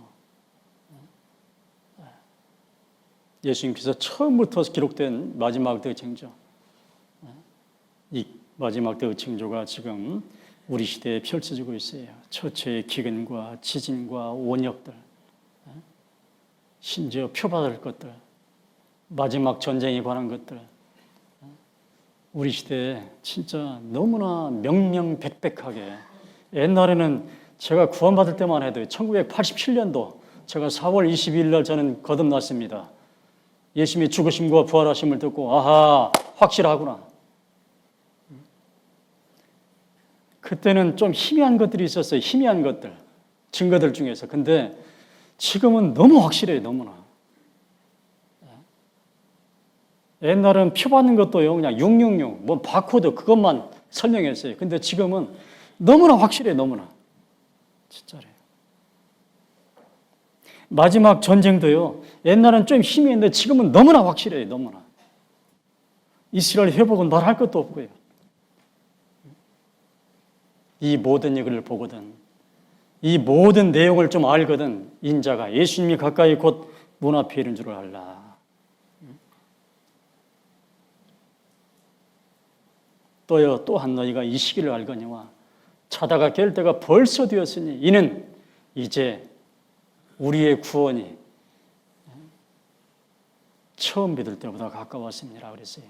예수님께서 처음부터 기록된 마지막 때의 징조. 이 마지막 때의 징조가 지금 우리 시대에 펼쳐지고 있어요. 처처의 기근과 지진과 원역들, 심지어 표받을 것들, 마지막 전쟁에 관한 것들. 우리 시대에 진짜 너무나 명명백백하게 옛날에는 제가 구원받을 때만 해도 1987년도 제가 4월 22일 날 저는 거듭났습니다. 예수님의 죽으심과 부활하심을 듣고 확실하구나. 그때는 좀 희미한 것들이 있었어요. 희미한 것들, 증거들 중에서. 근데 지금은 너무 확실해요. 너무나. 옛날은 표 받는 것도요. 그냥 666, 바코드 그것만 설명했어요. 근데 지금은 너무나 확실해요. 너무나. 진짜래요. 마지막 전쟁도요. 옛날은 좀 희미했는데 지금은 너무나 확실해요. 너무나. 이스라엘 회복은 말할 것도 없고요. 이 모든 얘기를 보거든. 이 모든 내용을 좀 알거든. 인자가 예수님이 가까이 곧 문 앞에 이른 줄을 알라. 또요. 또한 너희가 이 시기를 알거니와 자다가 깰 때가 벌써 되었으니 이는 이제 우리의 구원이 처음 믿을 때보다 가까웠습니다. 그랬어요.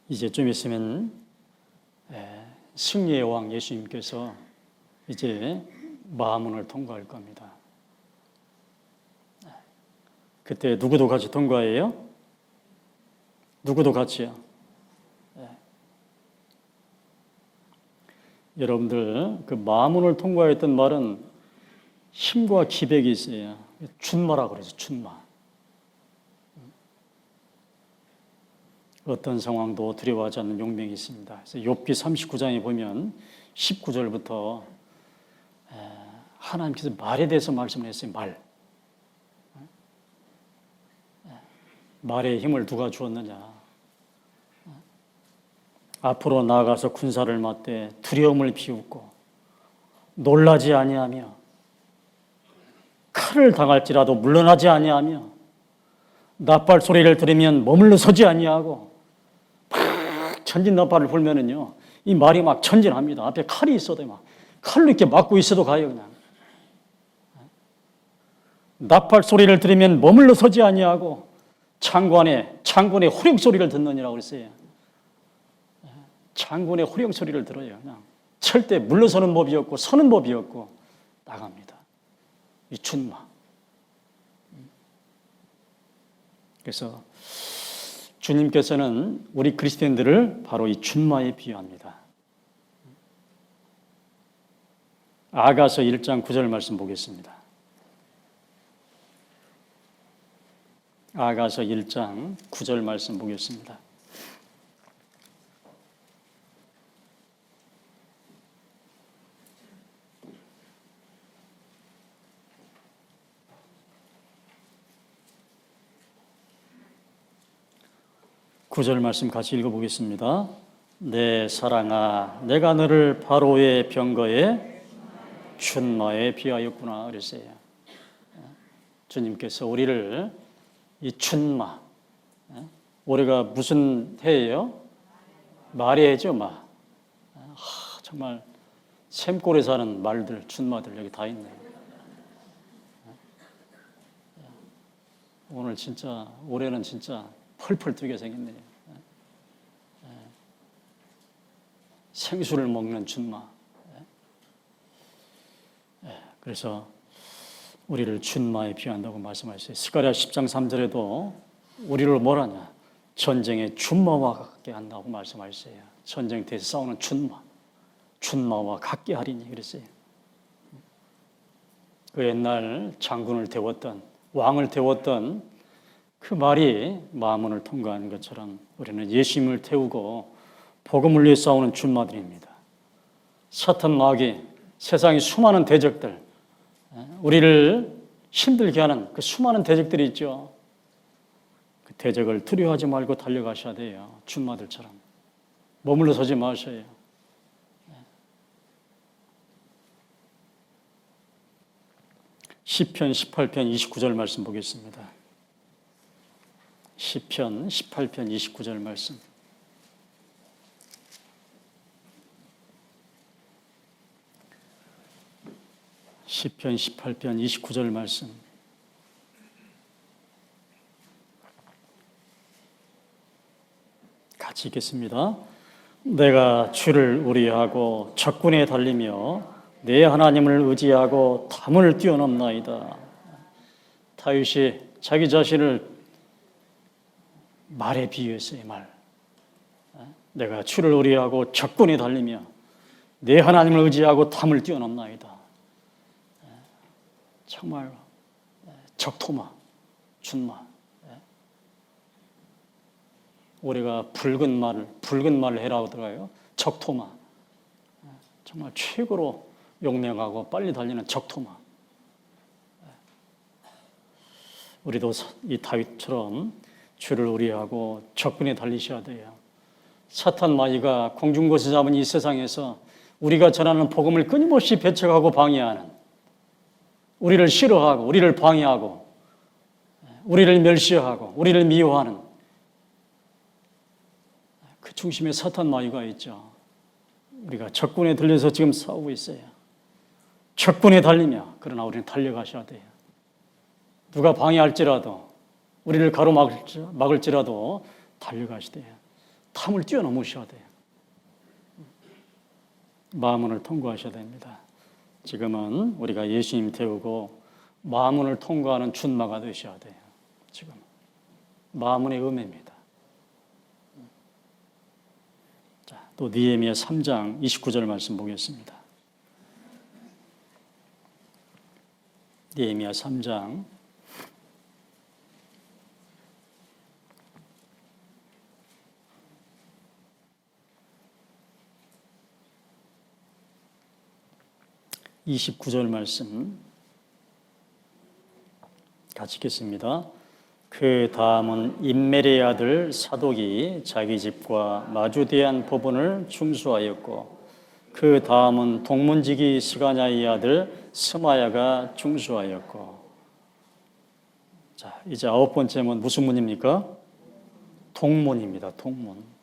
이제 좀 있으면 승리의 왕 예수님께서 이제 마문을 통과할 겁니다. 그때 누구도 같이 통과해요? 누구도 같이요? 여러분들 그 마문을 통과했던 말은 힘과 기백이 있어요. 준마라고 그러죠. 준마. 어떤 상황도 두려워하지 않는 용맹이 있습니다. 그래서 욥기 39장에 보면 19절부터 하나님께서 말에 대해서 말씀을 했어요. 말의 힘을 누가 주었느냐. 앞으로 나아가서 군사를 맞대 두려움을 비웃고 놀라지 아니하며 칼을 당할지라도 물러나지 아니하며 나팔 소리를 들으면 머물러 서지 아니하고 막 전진 나팔을 불면은요 이 말이 막 전진합니다. 앞에 칼이 있어도 막 칼로 이렇게 막고 있어도 가요 그냥. 나팔 소리를 들으면 머물러 서지 아니하고 창군의 호령 소리를 듣느니라고 그랬어요. 창군의 호령 소리를 들어요. 그냥 절대 물러서는 법이 없고 서는 법이 없고 나갑니다. 이 준마. 그래서 주님께서는 우리 그리스도인들을 바로 이 준마에 비유합니다. 아가서 1장 9절 말씀 보겠습니다. 아가서 1장 9절 말씀 보겠습니다. 구절 말씀 같이 읽어보겠습니다. 내 사랑아, 내가 너를 바로의 병거에 준마에 비하였구나 그랬어요. 주님께서 우리를 이 준마, 올해가 무슨 해예요? 말의 해죠, 마. 정말 샘골에 사는 말들, 준마들 여기 다 있네요. 오늘 진짜 올해는 진짜 펄펄 뛰게 생겼네요. 생수를 먹는 준마. 그래서 우리를 준마에 비한다고 말씀하셨어요. 스가랴 10장 3절에도 우리를 뭐라냐? 전쟁의 준마와 같게 한다고 말씀하셨어요. 전쟁터에서 싸우는 준마와 같게 하리니 그랬어요. 그 옛날 장군을 태웠던 왕을 태웠던 그 말이 마문을 통과하는 것처럼 우리는 예수님을 태우고 복음을 위해 싸우는 준마들입니다. 사탄 마귀, 세상의 수많은 대적들, 우리를 힘들게 하는 그 수많은 대적들이 있죠. 그 대적을 두려워하지 말고 달려가셔야 돼요. 준마들처럼. 머물러 서지 마셔요. 시편 18편 29절 말씀 보겠습니다. 시편 18편 29절 말씀. 시편 18편 29절 말씀. 같이 읽겠습니다. 내가 주를 의뢰하고 적군에 달리며 내 하나님을 의지하고 담을 뛰어넘나이다. 다윗이 자기 자신을 말에 비유했어요. 말. 내가 주를 의뢰하고 적군에 달리며 내 하나님을 의지하고 담을 뛰어넘나이다. 정말 적토마, 준마. 우리가 붉은 말을 해라고 들어가요. 적토마. 정말 최고로 용맹하고 빨리 달리는 적토마. 우리도 이 다윗처럼 주를 의뢰하고 적군에 달리셔야 돼요. 사탄 마귀가 공중곳에 잡은 이 세상에서 우리가 전하는 복음을 끊임없이 배척하고 방해하는, 우리를 싫어하고 우리를 방해하고 우리를 멸시하고 우리를 미워하는 그 중심에 사탄 마귀가 있죠. 우리가 적군에 들려서 지금 싸우고 있어요. 적군에 달리며 그러나 우리는 달려가셔야 돼요. 누가 방해할지라도 우리를 가로막을지라도 달려가셔야 돼요. 탐을 뛰어넘으셔야 돼요. 마문을 통과하셔야 됩니다. 지금은 우리가 예수님 태우고 마문을 통과하는 준마가 되셔야 돼요. 지금 마문의 음해입니다. 자, 또 느헤미야 3장 29절 말씀 보겠습니다. 느헤미야 3장 29절 말씀 같이 읽겠습니다. 그 다음은 임멜의 아들 사독이 자기 집과 마주대한 법원을 중수하였고, 그 다음은 동문지기 스가냐의 아들 스마야가 중수하였고. 자, 이제 9번째는 무슨 문입니까? 동문입니다. 동문.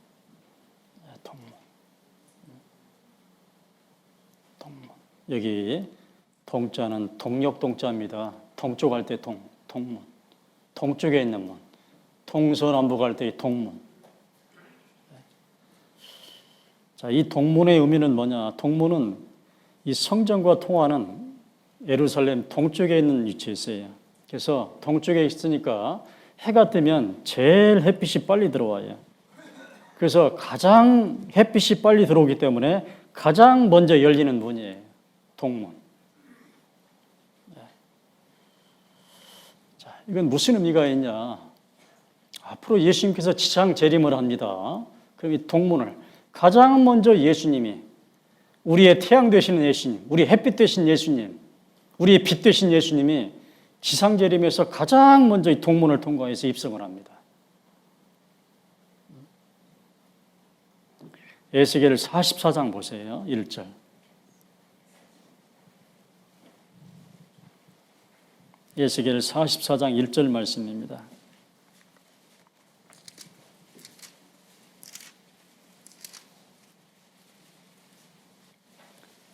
여기 동자는 동력 동자입니다. 동쪽 할 때 동문. 동쪽에 있는 문. 동서남북 할 때 동문. 자, 이 동문의 의미는 뭐냐? 동문은 이 성전과 통하는 예루살렘 동쪽에 있는 위치에 있어요. 그래서 동쪽에 있으니까 해가 뜨면 제일 햇빛이 빨리 들어와요. 그래서 가장 햇빛이 빨리 들어오기 때문에 가장 먼저 열리는 문이에요. 동문. 자, 이건 무슨 의미가 있냐? 앞으로 예수님께서 지상 재림을 합니다. 그럼 이 동문을 가장 먼저 예수님이, 우리의 태양 되시는 예수님, 우리 햇빛 되신 예수님, 우리의 빛 되신 예수님이 지상 재림에서 가장 먼저 이 동문을 통과해서 입성을 합니다. 에스겔 44장 보세요. 1절. 에스겔 44장 1절 말씀입니다.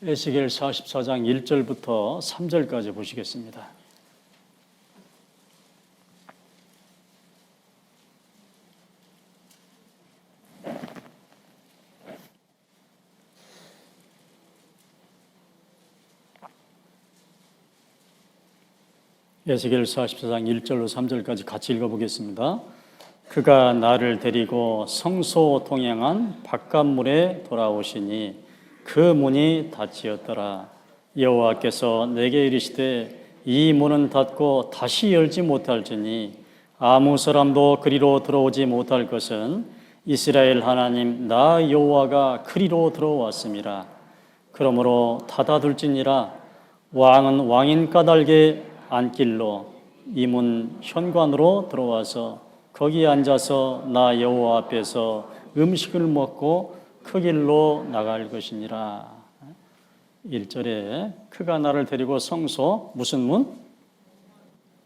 에스겔 44장 1절부터 3절까지 보시겠습니다. 에스겔 44장 1절로 3절까지 같이 읽어보겠습니다. 그가 나를 데리고 성소 동행한 바깥문에 돌아오시니 그 문이 닫히었더라. 여호와께서 내게 이르시되 이 문은 닫고 다시 열지 못할지니 아무 사람도 그리로 들어오지 못할 것은 이스라엘 하나님 나 여호와가 그리로 들어왔음이라. 그러므로 닫아둘지니라. 왕은 왕인 까닭에 안길로 이 문 현관으로 들어와서 거기 앉아서 나 여호와 앞에서 음식을 먹고 그 길로 나갈 것이니라. 1절에 그가 나를 데리고 성소, 무슨 문?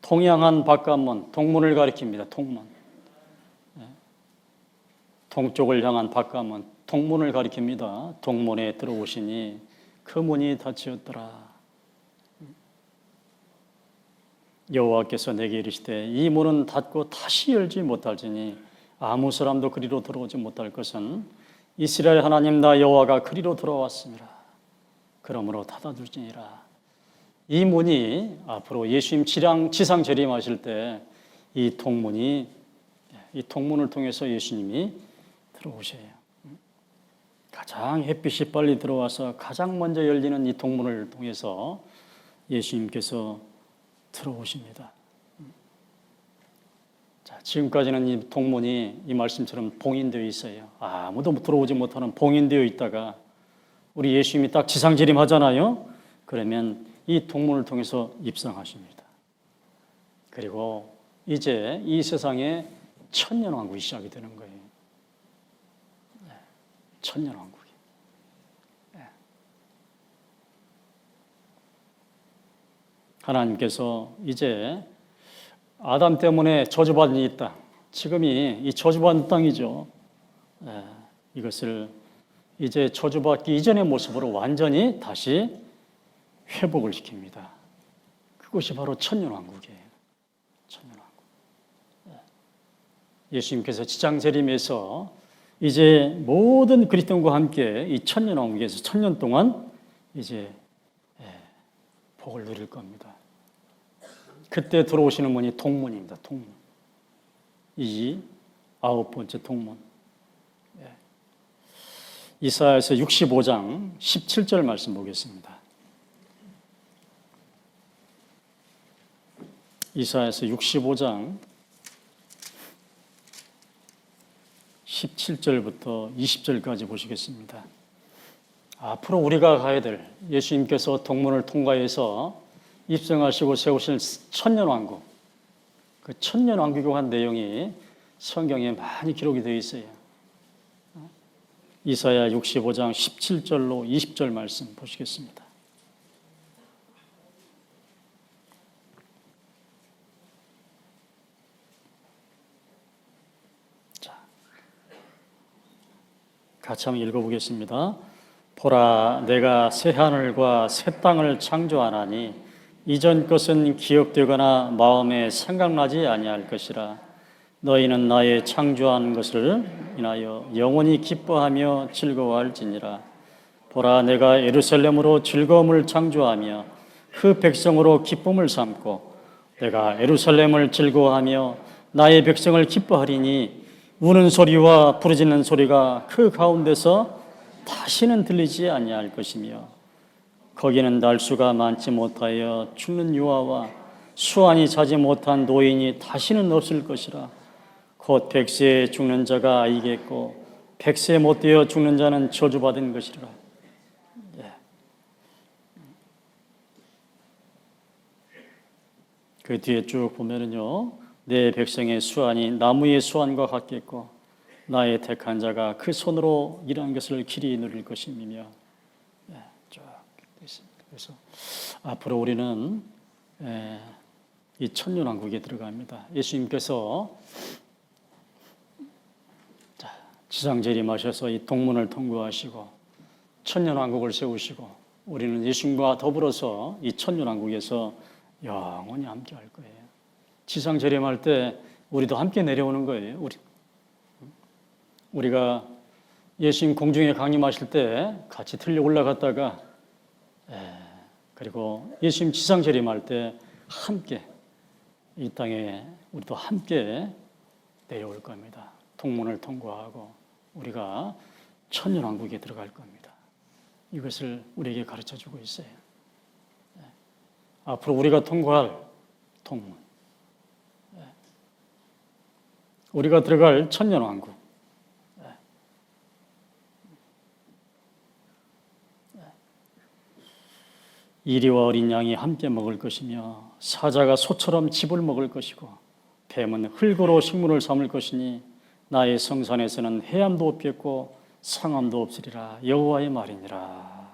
동양한 바깥문, 동문을 가리킵니다. 동문. 동쪽을 향한 바깥문, 동문을 가리킵니다. 동문에 들어오시니 그 문이 닫히었더라. 여호와께서 내게 이르시되 이 문은 닫고 다시 열지 못할지니 아무 사람도 그리로 들어오지 못할 것은 이스라엘 하나님 나 여호와가 그리로 들어왔습니다. 그러므로 닫아둘지니라. 이 문이 앞으로 예수님 지상 재림하실 때 이 통문을 통해서 예수님이 들어오셔요. 가장 햇빛이 빨리 들어와서 가장 먼저 열리는 이 통문을 통해서 예수님께서 들어오십니다. 자, 지금까지는 이 동문이 이 말씀처럼 봉인되어 있어요. 아무도 들어오지 못하는 봉인되어 있다가 우리 예수님이 딱 지상재림하잖아요. 그러면 이 동문을 통해서 입성하십니다. 그리고 이제 이 세상에 천년왕국이 시작이 되는 거예요. 천년왕국이. 하나님께서 이제 아담 때문에 저주받은 이 땅, 지금이 이 저주받은 땅이죠. 이것을 이제 저주받기 이전의 모습으로 완전히 다시 회복을 시킵니다. 그것이 바로 천년왕국이에요. 천년왕국. 예수님께서 지상재림에서 이제 모든 그리스도인과 함께 이 천년왕국에서 천년 동안 이제 복을 누릴 겁니다. 그때 들어오시는 문이 동문입니다. 동문. 이 9번째 동문. 이사야서 65장 17절 말씀 보겠습니다. 이사야서 65장 17절부터 20절까지 보시겠습니다. 앞으로 우리가 가야 될 예수님께서 동문을 통과해서 입성하시고 세우실 천년왕국, 그 천년왕국에 관한 내용이 성경에 많이 기록이 되어 있어요. 이사야 65장 17절로 20절 말씀 보시겠습니다. 자, 같이 한번 읽어보겠습니다. 보라, 내가 새 하늘과 새 땅을 창조하나니 이전 것은 기억되거나 마음에 생각나지 아니할 것이라. 너희는 나의 창조한 것을 인하여 영원히 기뻐하며 즐거워할지니라. 보라, 내가 예루살렘으로 즐거움을 창조하며 그 백성으로 기쁨을 삼고 내가 예루살렘을 즐거워하며 나의 백성을 기뻐하리니 우는 소리와 부르짖는 소리가 그 가운데서 다시는 들리지 아니할 것이며 거기는 날수가 많지 못하여 죽는 유아와 수완이 차지 못한 노인이 다시는 없을 것이라. 곧 100세에 죽는 자가 아이겠고 100세 못 되어 죽는 자는 저주받은 것이라. 그 뒤에 쭉 보면은요, 내 백성의 수완이 나무의 수완과 같겠고 나의 택한 자가 그 손으로 일한 것을 길이 누릴 것이며, 쭉 있습니다. 그래서 앞으로 우리는 이 천년왕국에 들어갑니다. 예수님께서 지상 재림하셔서 이 동문을 통과하시고 천년왕국을 세우시고 우리는 예수님과 더불어서 이 천년왕국에서 영원히 함께 할 거예요. 지상 재림할 때 우리도 함께 내려오는 거예요. 우리가 예수님 공중에 강림하실 때 같이 틀려 올라갔다가 그리고 예수님 지상 재림할 때 함께 이 땅에 우리도 함께 내려올 겁니다. 동문을 통과하고 우리가 천년왕국에 들어갈 겁니다. 이것을 우리에게 가르쳐주고 있어요. 앞으로 우리가 통과할 동문, 우리가 들어갈 천년왕국, 이리와 어린 양이 함께 먹을 것이며 사자가 소처럼 즙을 먹을 것이고 뱀은 흙으로 식물을 삼을 것이니 나의 성산에서는 해함도 없겠고 상함도 없으리라. 여호와의 말이니라.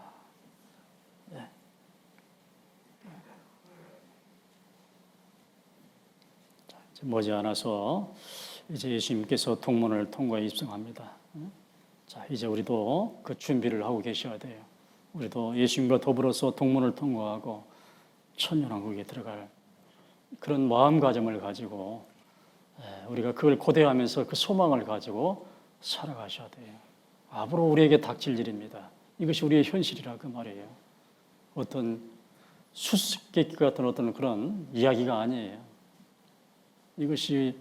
머지않아서 이제 예수님께서 동문을 통과해 입성합니다. 자, 이제 우리도 그 준비를 하고 계셔야 돼요. 우리도 예수님과 더불어서 동문을 통과하고 천년왕국에 들어갈 그런 마음가짐을 가지고 우리가 그걸 고대하면서 그 소망을 가지고 살아가셔야 돼요. 앞으로 우리에게 닥칠 일입니다. 이것이 우리의 현실이라 그 말이에요. 어떤 수수께끼 같은 어떤 그런 이야기가 아니에요. 이것이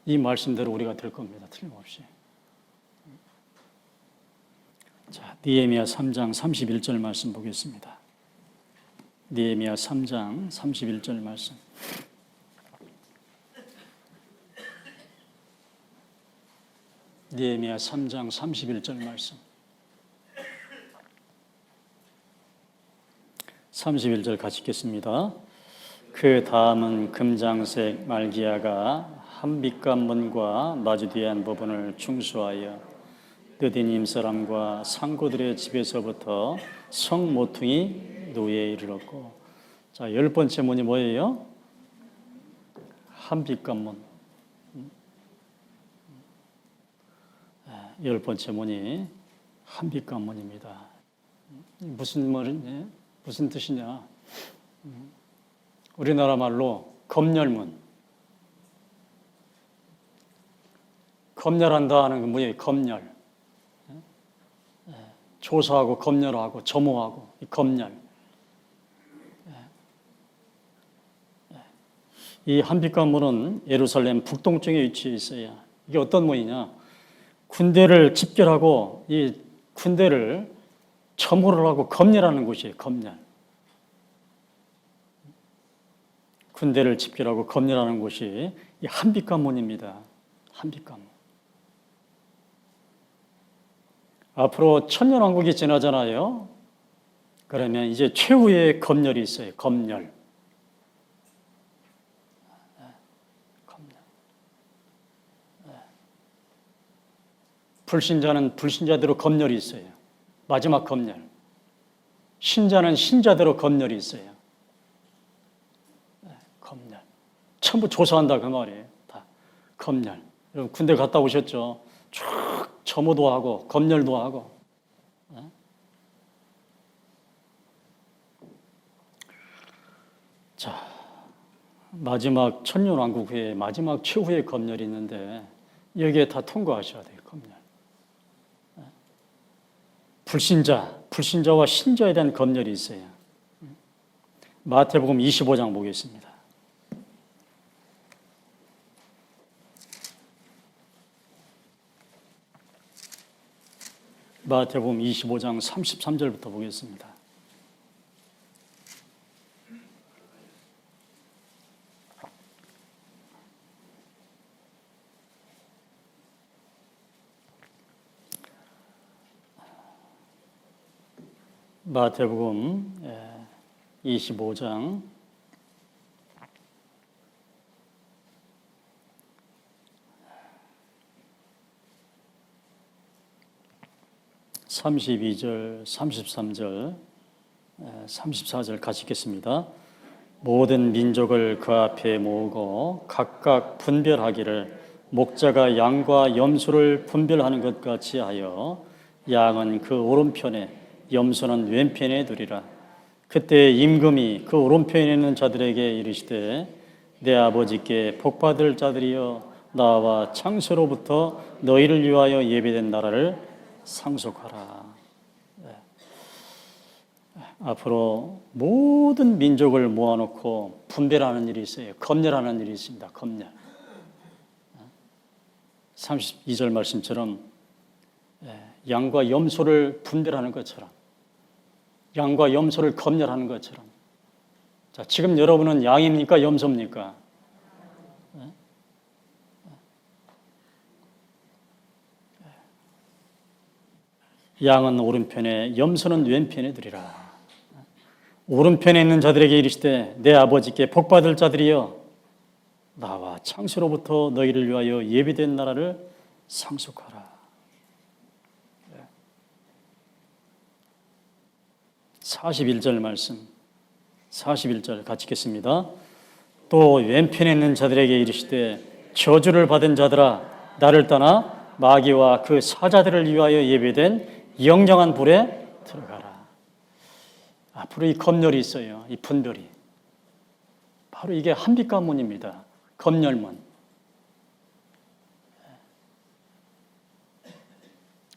이 말씀대로 우리가 될 겁니다. 틀림없이. 자, 느헤미야 3장 31절 말씀 보겠습니다. 느헤미야 3장 31절 말씀. 느헤미야 3장 31절 말씀. 31절 같이 읽겠습니다. 그 다음은 금장색 말기야가 한 빛관문과 마주대한 부분을 충수하여 느디님 사람과 상고들의 집에서부터 성 모퉁이 노예에 이르렀고, 자, 10번째 문이 뭐예요? 한 빛관문. 10번째 문이 한 빛관문입니다. 무슨 말이냐? 무슨 뜻이냐? 우리나라 말로 검열문. 검열한다 하는 건 뭐예요? 검열. 조사하고 검열하고 점호하고 이 검열. 이 한빛관문은 예루살렘 북동쪽에 위치해 있어요. 이게 어떤 문이냐? 군대를 집결하고 이 군대를 점호를 하고 검열하는 곳이에요. 검열. 군대를 집결하고 검열하는 곳이 이 한빛관문입니다. 한빛관문. 앞으로 천년왕국이 지나잖아요. 그러면 이제 최후의 검열이 있어요. 검열. 불신자는 불신자대로 검열이 있어요. 마지막 검열. 신자는 신자대로 검열이 있어요. 검열. 전부 조사한다 그 말이에요. 다 검열. 여러분 군대 갔다 오셨죠? 쭉 점호도 하고 검열도 하고. 자, 마지막 천년왕국 후에 마지막 최후의 검열이 있는데 여기에 다 통과하셔야 돼요. 검열. 불신자와 신자에 대한 검열이 있어요. 마태복음 25장 보겠습니다. 마태복음 25장 33절부터 보겠습니다. 마태복음 25장 32절, 33절, 34절 같이 읽겠습니다. 모든 민족을 그 앞에 모으고 각각 분별하기를 목자가 양과 염소를 분별하는 것 같이 하여 양은 그 오른편에 염소는 왼편에 두리라. 그때 임금이 그 오른편에 있는 자들에게 이르시되 내 아버지께 복받을 자들이여 나와 창세로부터 너희를 위하여 예비된 나라를 상속하라. 앞으로 모든 민족을 모아놓고 분별하는 일이 있어요. 검열하는 일이 있습니다. 검열. 32절 말씀처럼 양과 염소를 분별하는 것처럼 양과 염소를 검열하는 것처럼. 자, 지금 여러분은 양입니까? 염소입니까? 양은 오른편에 염소는 왼편에 두리라. 오른편에 있는 자들에게 이르시되 내 아버지께 복받을 자들이여 나와 창세로부터 너희를 위하여 예비된 나라를 상속하라. 41절 말씀 41절 같이 읽겠습니다. 또 왼편에 있는 자들에게 이르시되 저주를 받은 자들아 나를 떠나 마귀와 그 사자들을 위하여 예비된 영영한 불에 들어가라. 앞으로 이 검열이 있어요. 이 분별이. 바로 이게 한빛관문입니다. 검열문.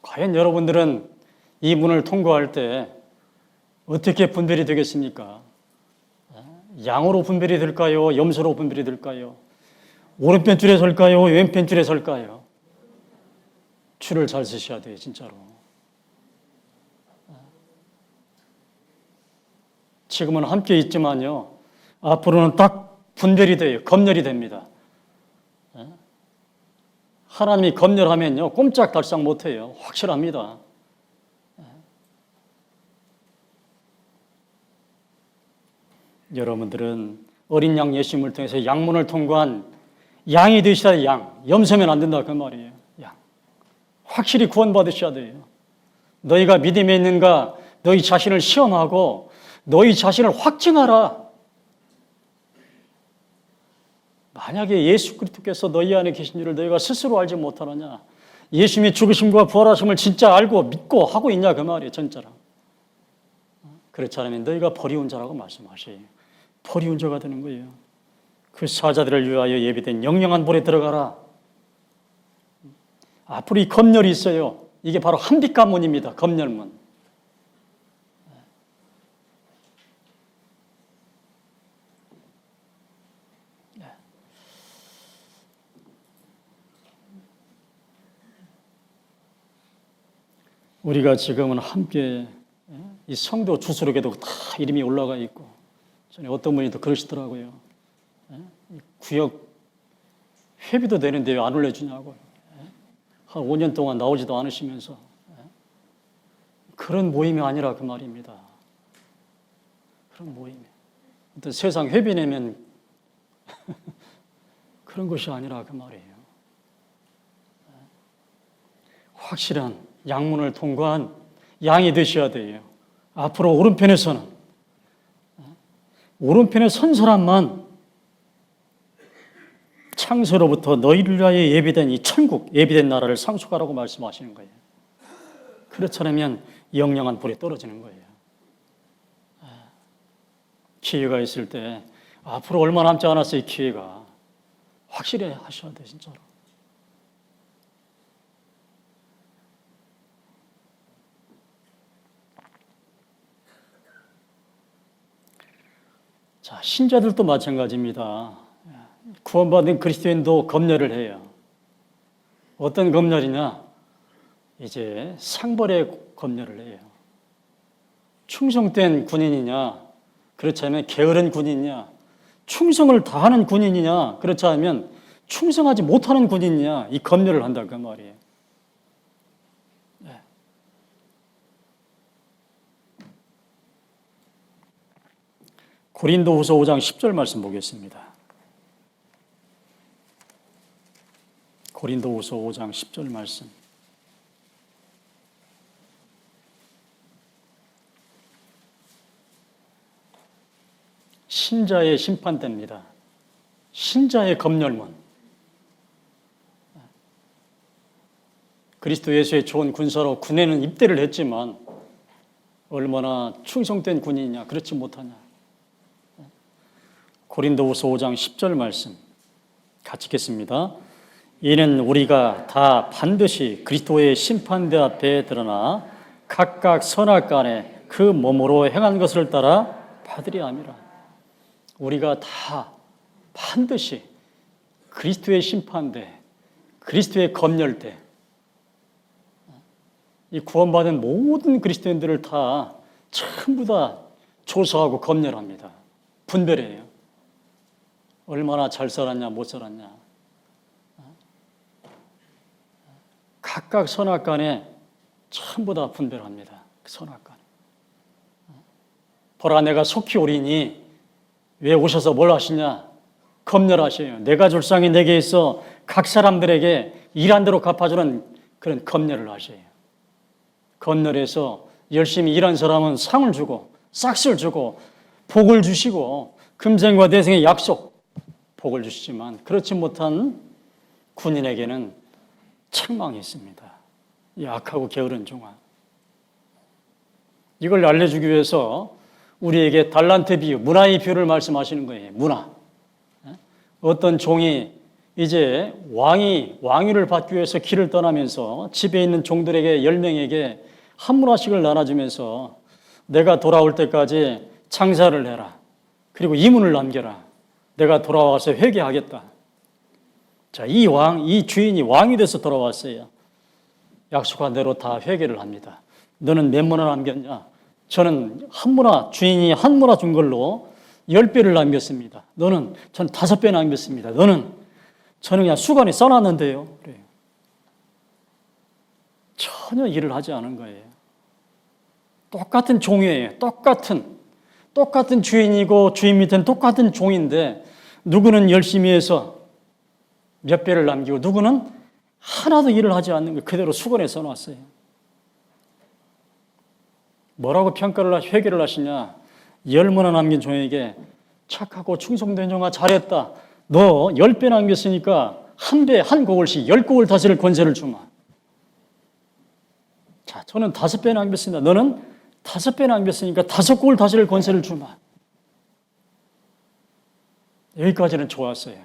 과연 여러분들은 이 문을 통과할 때 어떻게 분별이 되겠습니까? 양으로 분별이 될까요? 염소로 분별이 될까요? 오른편 줄에 설까요? 왼편 줄에 설까요? 줄을 잘 서셔야 돼요, 진짜로. 지금은 함께 있지만요, 앞으로는 딱 분별이 돼요. 검열이 됩니다. 하나님이 검열하면요, 꼼짝달싹 못해요. 확실합니다. 여러분들은 어린 양 예수님을 통해서 양문을 통과한 양이 되셔야 돼요. 양. 염소면 안 된다 그 말이에요. 양. 확실히 구원받으셔야 돼요. 너희가 믿음에 있는가 너희 자신을 시험하고 너희 자신을 확증하라. 만약에 예수 그리스도께서 너희 안에 계신 줄을 너희가 스스로 알지 못하느냐. 예수님의 죽으심과 부활하심을 진짜 알고 믿고 하고 있냐 그 말이에요. 진짜로. 그렇지 않으면 너희가 버리운 자라고 말씀하셔요. 버리운 자가 되는 거예요. 그 사자들을 위하여 예비된 영영한 불에 들어가라. 앞으로 이 검열이 있어요. 이게 바로 한빛관문입니다. 검열문. 우리가 지금은 함께 이 성도 주소록에도 다 이름이 올라가 있고, 전에 어떤 분이 또 그러시더라고요. 구역 회비도 되는데 왜 안 올려주냐고. 한 5년 동안 나오지도 않으시면서. 그런 모임이 아니라 그 말입니다. 그런 모임이. 어떤 세상 회비 내면 그런 것이 아니라 그 말이에요. 확실한 양문을 통과한 양이 되셔야 돼요. 앞으로 오른편에 선 사람만 창세로부터 너희를 위하여 예비된 이 천국, 예비된 나라를 상속하라고 말씀하시는 거예요. 그렇지 않으면 영영한 불에 떨어지는 거예요. 기회가 있을 때 앞으로 얼마 남지 않았어요. 이 기회가. 확실히 하셔야 돼요. 진짜로. 자, 신자들도 마찬가지입니다. 구원받은 그리스도인도 검열을 해요. 어떤 검열이냐? 이제 상벌의 검열을 해요. 충성된 군인이냐? 그렇지 않으면 게으른 군인이냐? 충성을 다하는 군인이냐? 그렇지 않으면 충성하지 못하는 군인이냐? 이 검열을 한다 그 말이에요. 네. 고린도후서 5장 10절 말씀 보겠습니다. 고린도후서 5장 10절 말씀. 신자의 심판대입니다. 신자의 검열문. 그리스도 예수의 좋은 군사로 군에는 입대를 했지만 얼마나 충성된 군인이냐, 그렇지 못하냐. 고린도후서 5장 10절 말씀 같이 읽겠습니다. 이는 우리가 다 반드시 그리스도의 심판대 앞에 드러나 각각 선악간에 그 몸으로 행한 것을 따라 받으려 함이라. 우리가 다 반드시 그리스도의 심판대, 그리스도의 검열대, 이 구원받은 모든 그리스도인들을 다 전부 다 조사하고 검열합니다. 분별해요. 얼마나 잘 살았냐, 못 살았냐. 각각 선악간에 전부 다 분별합니다. 선악간에. 보라, 내가 속히 오리니 왜 오셔서 뭘 하시냐? 검열하셔요. 내가 줄 상이 내게 있어 각 사람들에게 일한 대로 갚아주는 그런 검열을 하셔요. 검열해서 열심히 일한 사람은 상을 주고 싹스를 주고 복을 주시고 금생과 내생의 약속 복을 주시지만 그렇지 못한 군인에게는 책망이 있습니다. 이 악하고 게으른 종아. 이걸 알려주기 위해서 우리에게 달란트 비유, 문화의 비유를 말씀하시는 거예요. 문화. 어떤 종이 이제 왕위를 받기 위해서 길을 떠나면서 집에 있는 종들에게 10명에게 한 문화씩을 나눠주면서 내가 돌아올 때까지 장사를 해라. 그리고 이문을 남겨라. 내가 돌아와서 회개하겠다. 자, 이 주인이 왕이 돼서 돌아왔어요. 약속한 대로 다 회개를 합니다. 너는 몇 문화 남겼냐? 저는 주인이 한 문화 준 걸로 10배를 남겼습니다. 전 5배 남겼습니다. 저는 그냥 수간에 써놨는데요. 그래요. 전혀 일을 하지 않은 거예요. 똑같은 종이에요. 똑같은 주인이고 주인 밑에는 똑같은 종인데 누구는 열심히 해서 몇 배를 남기고 누구는 하나도 일을 하지 않는 거 그대로 수건에 써놨어요. 뭐라고 회개를 하시냐? 10문화 남긴 종에게 착하고 충성된 종아 잘했다. 너 10배 남겼으니까 한 곡을씩 10곡을 다스릴 권세를 주마. 자, 저는 5배 남겼습니다. 너는 5배 남겼으니까 5곡을 다스릴 권세를 주마. 여기까지는 좋았어요.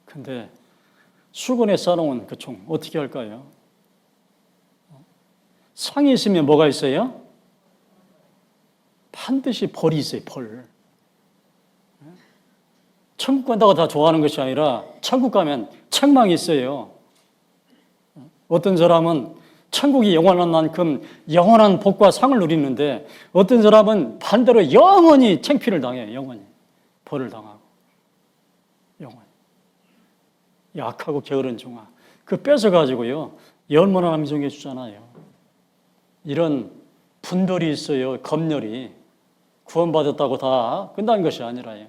근데 수건에 싸놓은 그 총 어떻게 할까요? 상이 있으면 뭐가 있어요? 반드시 벌이 있어요. 벌. 천국 간다고 다 좋아하는 것이 아니라 천국 가면 책망이 있어요. 어떤 사람은 천국이 영원한 만큼 영원한 복과 상을 누리는데 어떤 사람은 반대로 영원히 창피를 당해요. 영원히. 벌을 당하고. 영원히. 약하고 게으른 종아. 그 뺏어가지고요. 얼마나 남성해 주잖아요. 이런 분별이 있어요. 검열이. 구원받았다고 다 끝난 것이 아니라요.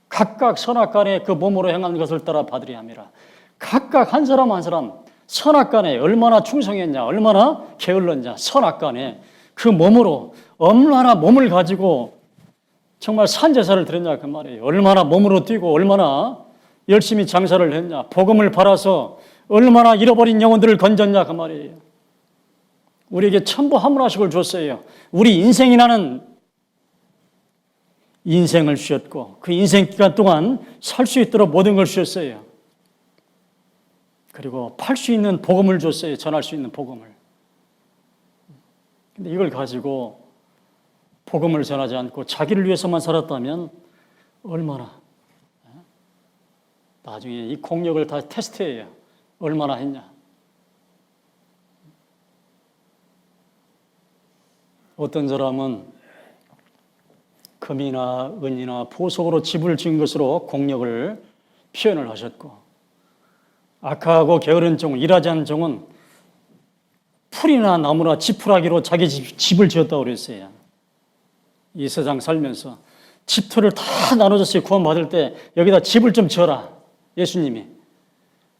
각각 선악간에 그 몸으로 행한 것을 따라 받으려 함이라. 각각 한 사람 한 사람 선악간에 얼마나 충성했냐, 얼마나 게을렀냐, 선악간에 그 몸으로 얼마나 몸을 가지고 정말 산제사를 드렸냐 그 말이에요. 얼마나 몸으로 뛰고 얼마나 열심히 장사를 했냐, 복음을 팔아서 얼마나 잃어버린 영혼들을 건졌냐 그 말이에요. 우리에게 천부 화물하식을 줬어요. 우리 인생이라는 인생을 주셨고 그 인생 기간 동안 살 수 있도록 모든 걸 주셨어요. 그리고 팔 수 있는 복음을 줬어요. 전할 수 있는 복음을. 근데 이걸 가지고 복음을 전하지 않고 자기를 위해서만 살았다면 얼마나 나중에 이 공력을 다 테스트해요. 얼마나 했냐. 어떤 사람은 금이나 은이나 보석으로 집을 지은 것으로 공력을 표현을 하셨고 악하고 게으른 종, 일하지 않은 종은 풀이나 나무나 지푸라기로 자기 집을 지었다고 그랬어요. 이 세상 살면서 집터를 다 나눠줬어요. 구원받을 때 여기다 집을 좀 지어라. 예수님이.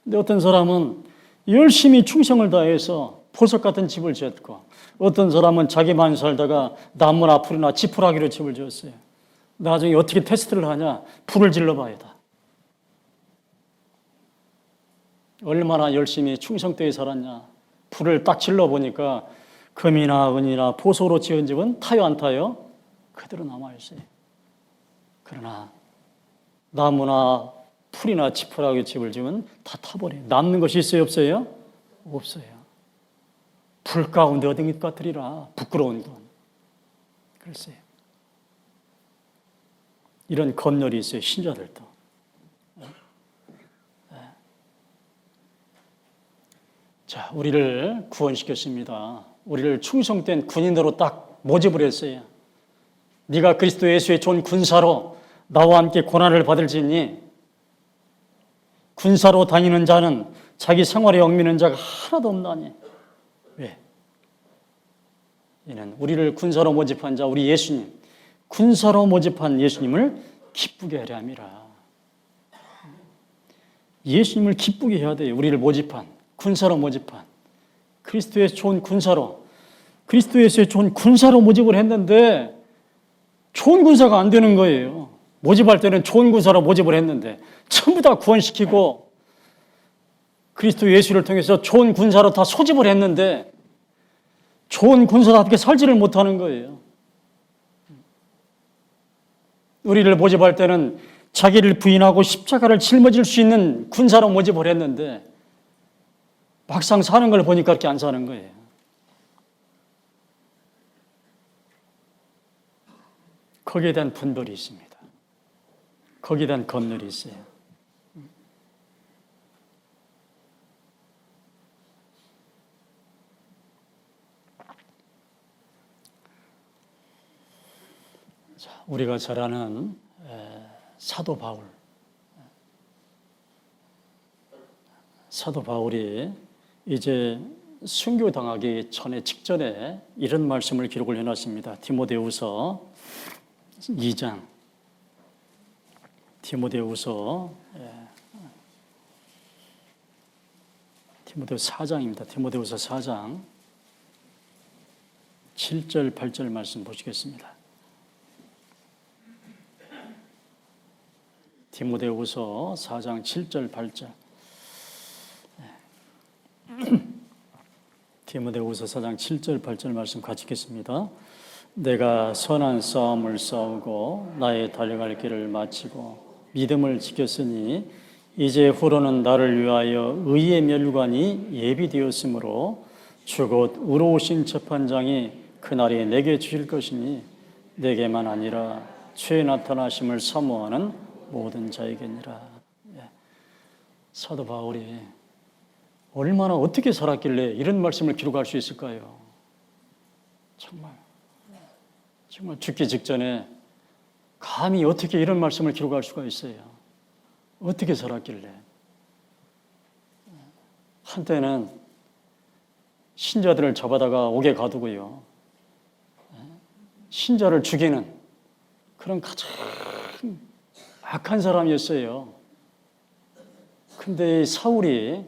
근데 어떤 사람은 열심히 충성을 다해서 보석 같은 집을 지었고 어떤 사람은 자기만 살다가 나무나 풀이나 지푸라기로 집을 지었어요. 나중에 어떻게 테스트를 하냐? 불을 질러봐야 돼. 얼마나 열심히 충성되게 살았냐. 불을 딱 질러보니까 금이나 은이나 보석으로 지은 집은 타요 안 타요? 그대로 남아있어요. 그러나 나무나 풀이나 지푸라기 집을 지으면 다 타버려요. 남는 것이 있어요 없어요? 없어요. 불 가운데 어딘 것 같으리라. 부끄러운 돈. 그랬어요. 이런 검열이 있어요. 신자들도. 자, 우리를 구원시켰습니다. 우리를 충성된 군인으로 딱 모집을 했어요. 네가 그리스도 예수의 좋은 군사로 나와 함께 고난을 받을지니 군사로 다니는 자는 자기 생활에 얽매이는 자가 하나도 없나니. 왜? 이는 우리를 군사로 모집한 자, 우리 예수님, 군사로 모집한 예수님을 기쁘게 하려 함이라. 예수님을 기쁘게 해야 돼요. 우리를 모집한. 군사로 모집한 그리스도의 좋은 군사로 그리스도 예수의 좋은 군사로 모집을 했는데 좋은 군사가 안 되는 거예요. 모집할 때는 좋은 군사로 모집을 했는데 전부 다 구원시키고 그리스도 예수를 통해서 좋은 군사로 다 소집을 했는데 좋은 군사답게 살지를 못하는 거예요. 우리를 모집할 때는 자기를 부인하고 십자가를 짊어질 수 있는 군사로 모집을 했는데 막상 사는 걸 보니까 그렇게 안 사는 거예요. 거기에 대한 분별이 있습니다. 거기에 대한 검열이 있어요. 자, 우리가 잘 아는 사도 바울. 사도 바울이 이제 순교당하기 전에 직전에 이런 말씀을 기록을 해놨습니다. 디모데후서 2장, 디모데후서 4장입니다. 디모데후서 4장 7절, 8절 말씀 보시겠습니다. 디모데후서 4장 7절, 8절. 디모데후서 4장 7절 8절 말씀 같이 읽겠습니다. 내가 선한 싸움을 싸우고 나의 달려갈 길을 마치고 믿음을 지켰으니 이제 후로는 나를 위하여 의의 멸관이 예비되었으므로 주 곧 의로우신 재판장이 그날에 내게 주실 것이니 내게만 아니라 주의 나타나심을 사모하는 모든 자에게니라. 사도 바울이 얼마나 어떻게 살았길래 이런 말씀을 기록할 수 있을까요? 정말 죽기 직전에 감히 어떻게 이런 말씀을 기록할 수가 있어요? 어떻게 살았길래? 한때는 신자들을 잡아다가 옥에 가두고요, 신자를 죽이는 그런 가장 악한 사람이었어요. 근데 사울이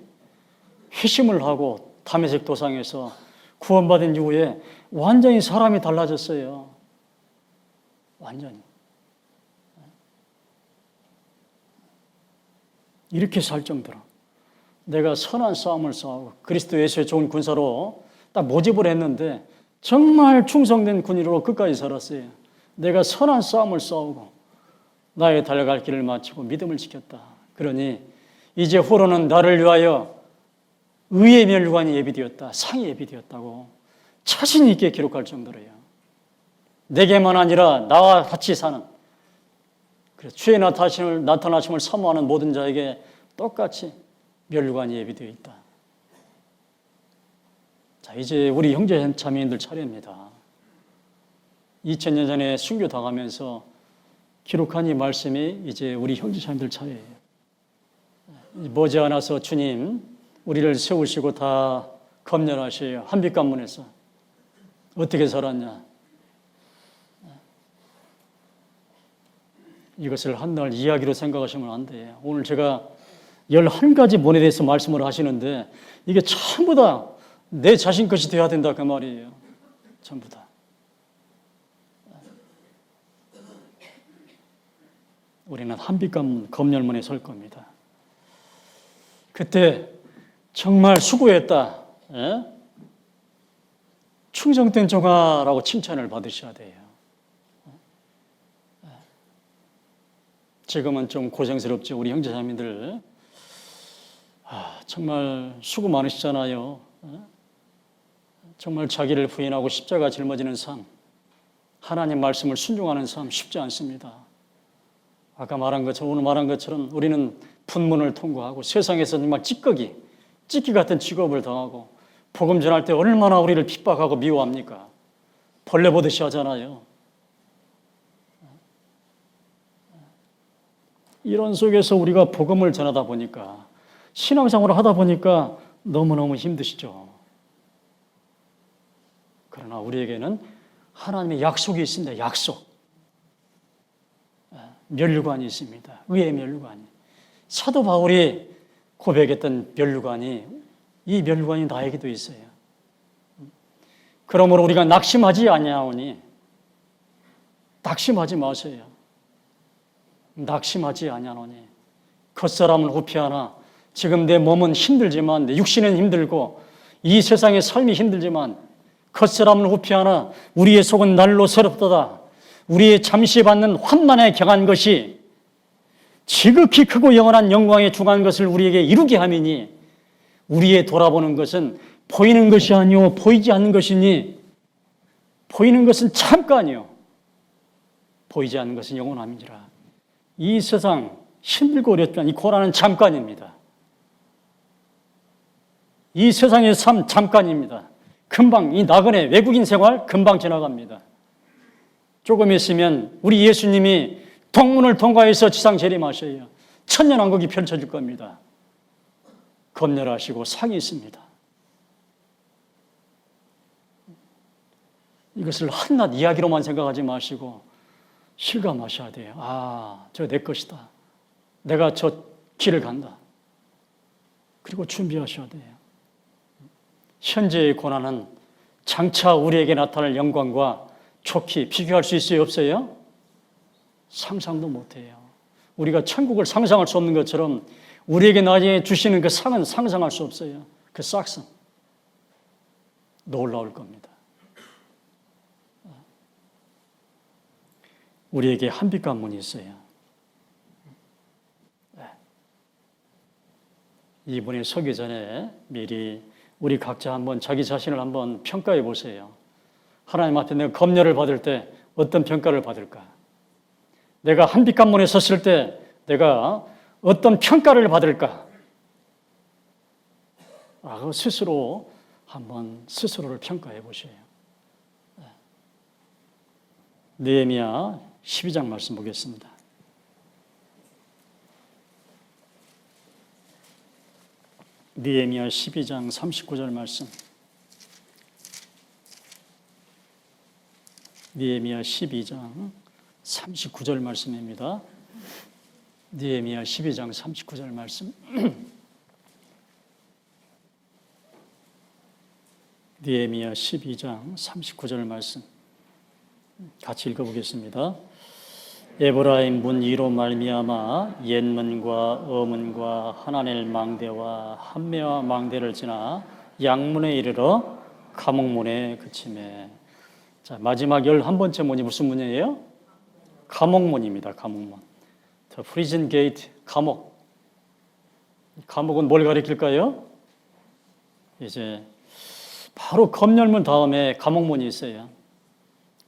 회심을 하고 다메섹 도상에서 구원받은 이후에 완전히 사람이 달라졌어요. 완전히. 이렇게 살 정도로 내가 선한 싸움을 싸우고 그리스도 예수의 좋은 군사로 딱 모집을 했는데 정말 충성된 군인으로 끝까지 살았어요. 내가 선한 싸움을 싸우고 나의 달려갈 길을 마치고 믿음을 지켰다. 그러니 이제 후로는 나를 위하여 의의 멸관이 예비되었다, 상이 예비되었다고 자신 있게 기록할 정도로요. 내게만 아니라 나와 같이 사는, 주의 나타나심을 사모하는 모든 자에게 똑같이 멸관이 예비되어 있다. 자, 이제 우리 형제 자매인들 차례입니다. 2000년 전에 순교 당하면서 기록한 이 말씀이 이제 우리 형제 자매들 차례예요. 머지않아서 주님 우리를 세우시고 다 검열하셔요. 한빛관문에서 어떻게 살았냐, 이것을 한날 이야기로 생각하시면 안 돼요. 오늘 제가 11가지 본에 대해서 말씀을 하시는데 이게 전부 다 내 자신 것이 되어야 된다 그 말이에요. 전부 다. 우리는 한빛관문 검열문에 설 겁니다. 그때 정말 수고했다, 충성된 종아라고 칭찬을 받으셔야 돼요. 지금은 좀 고생스럽죠. 우리 형제자매들 정말 수고 많으시잖아요. 정말 자기를 부인하고 십자가 짊어지는 삶, 하나님 말씀을 순종하는 삶 쉽지 않습니다. 아까 말한 것처럼, 오늘 말한 것처럼 우리는 분문을 통과하고 세상에서 정말 찌꺼기 같은 직업을 당하고 복음 전할 때 얼마나 우리를 핍박하고 미워합니까? 벌레 보듯이 하잖아요. 이런 속에서 우리가 복음을 전하다 보니까, 신앙생활을 하다 보니까 너무너무 힘드시죠. 그러나 우리에게는 하나님의 약속이 있습니다. 약속. 면류관이 있습니다. 의의 면류관이. 사도 바울이 고백했던 면류관이, 이 면류관이 나에게도 있어요. 그러므로 우리가 낙심하지 아니하오니, 낙심하지 마세요. 낙심하지 아니하오니 겉사람은 후피하나, 지금 내 몸은 힘들지만, 내 육신은 힘들고 이 세상의 삶이 힘들지만 겉사람은 후피하나 우리의 속은 날로 새롭도다. 우리의 잠시 받는 환난에 경한 것이 지극히 크고 영원한 영광에 중한 것을 우리에게 이루게 함이니, 우리의 돌아보는 것은 보이는 것이 아니오 보이지 않는 것이니, 보이는 것은 잠깐이요 보이지 않는 것은 영원함이니라. 이 세상 힘들고 어렵지만 이 고난은 잠깐입니다. 이 세상의 삶 잠깐입니다. 금방, 이 나그네 외국인 생활 금방 지나갑니다. 조금 있으면 우리 예수님이 동문을 통과해서 지상 재림하셔요. 천년왕국이 펼쳐질 겁니다. 검열하시고 상이 있습니다. 이것을 한낱 이야기로만 생각하지 마시고 실감하셔야 돼요. 저 내 것이다. 내가 저 길을 간다. 그리고 준비하셔야 돼요. 현재의 고난은 장차 우리에게 나타날 영광과 좋게 비교할 수 있어요? 없어요? 상상도 못해요. 우리가 천국을 상상할 수 없는 것처럼 우리에게 나중에 주시는 그 상은 상상할 수 없어요. 그 싹슨 놀라울 겁니다. 우리에게 한빛관문이 있어요. 이분이 서기 전에 미리 우리 각자 한번 자기 자신을 한번 평가해 보세요. 하나님 앞에 내가 검열을 받을 때 어떤 평가를 받을까? 내가 한빛관문에 섰을 때 내가 어떤 평가를 받을까? 라고 스스로 한번 스스로를 평가해 보세요. 느헤미야 12장 말씀 보겠습니다. 느헤미야 12장 39절 말씀. 느헤미야 12장 39절 말씀입니다. 느헤미야 12장 39절 말씀. 느헤미야 12장 39절 말씀 같이 읽어보겠습니다. 에브라임 문 이로 말미암아 옛문과 어문과 하나넬 망대와 한매와 망대를 지나 양문에 이르러 감옥문에 그치매. 자, 마지막 11번째 문이 무슨 문이에요? 감옥문입니다. 감옥문. The prison gate, 감옥. 감옥은 뭘 가리킬까요? 이제 바로 검열문 다음에 감옥문이 있어요.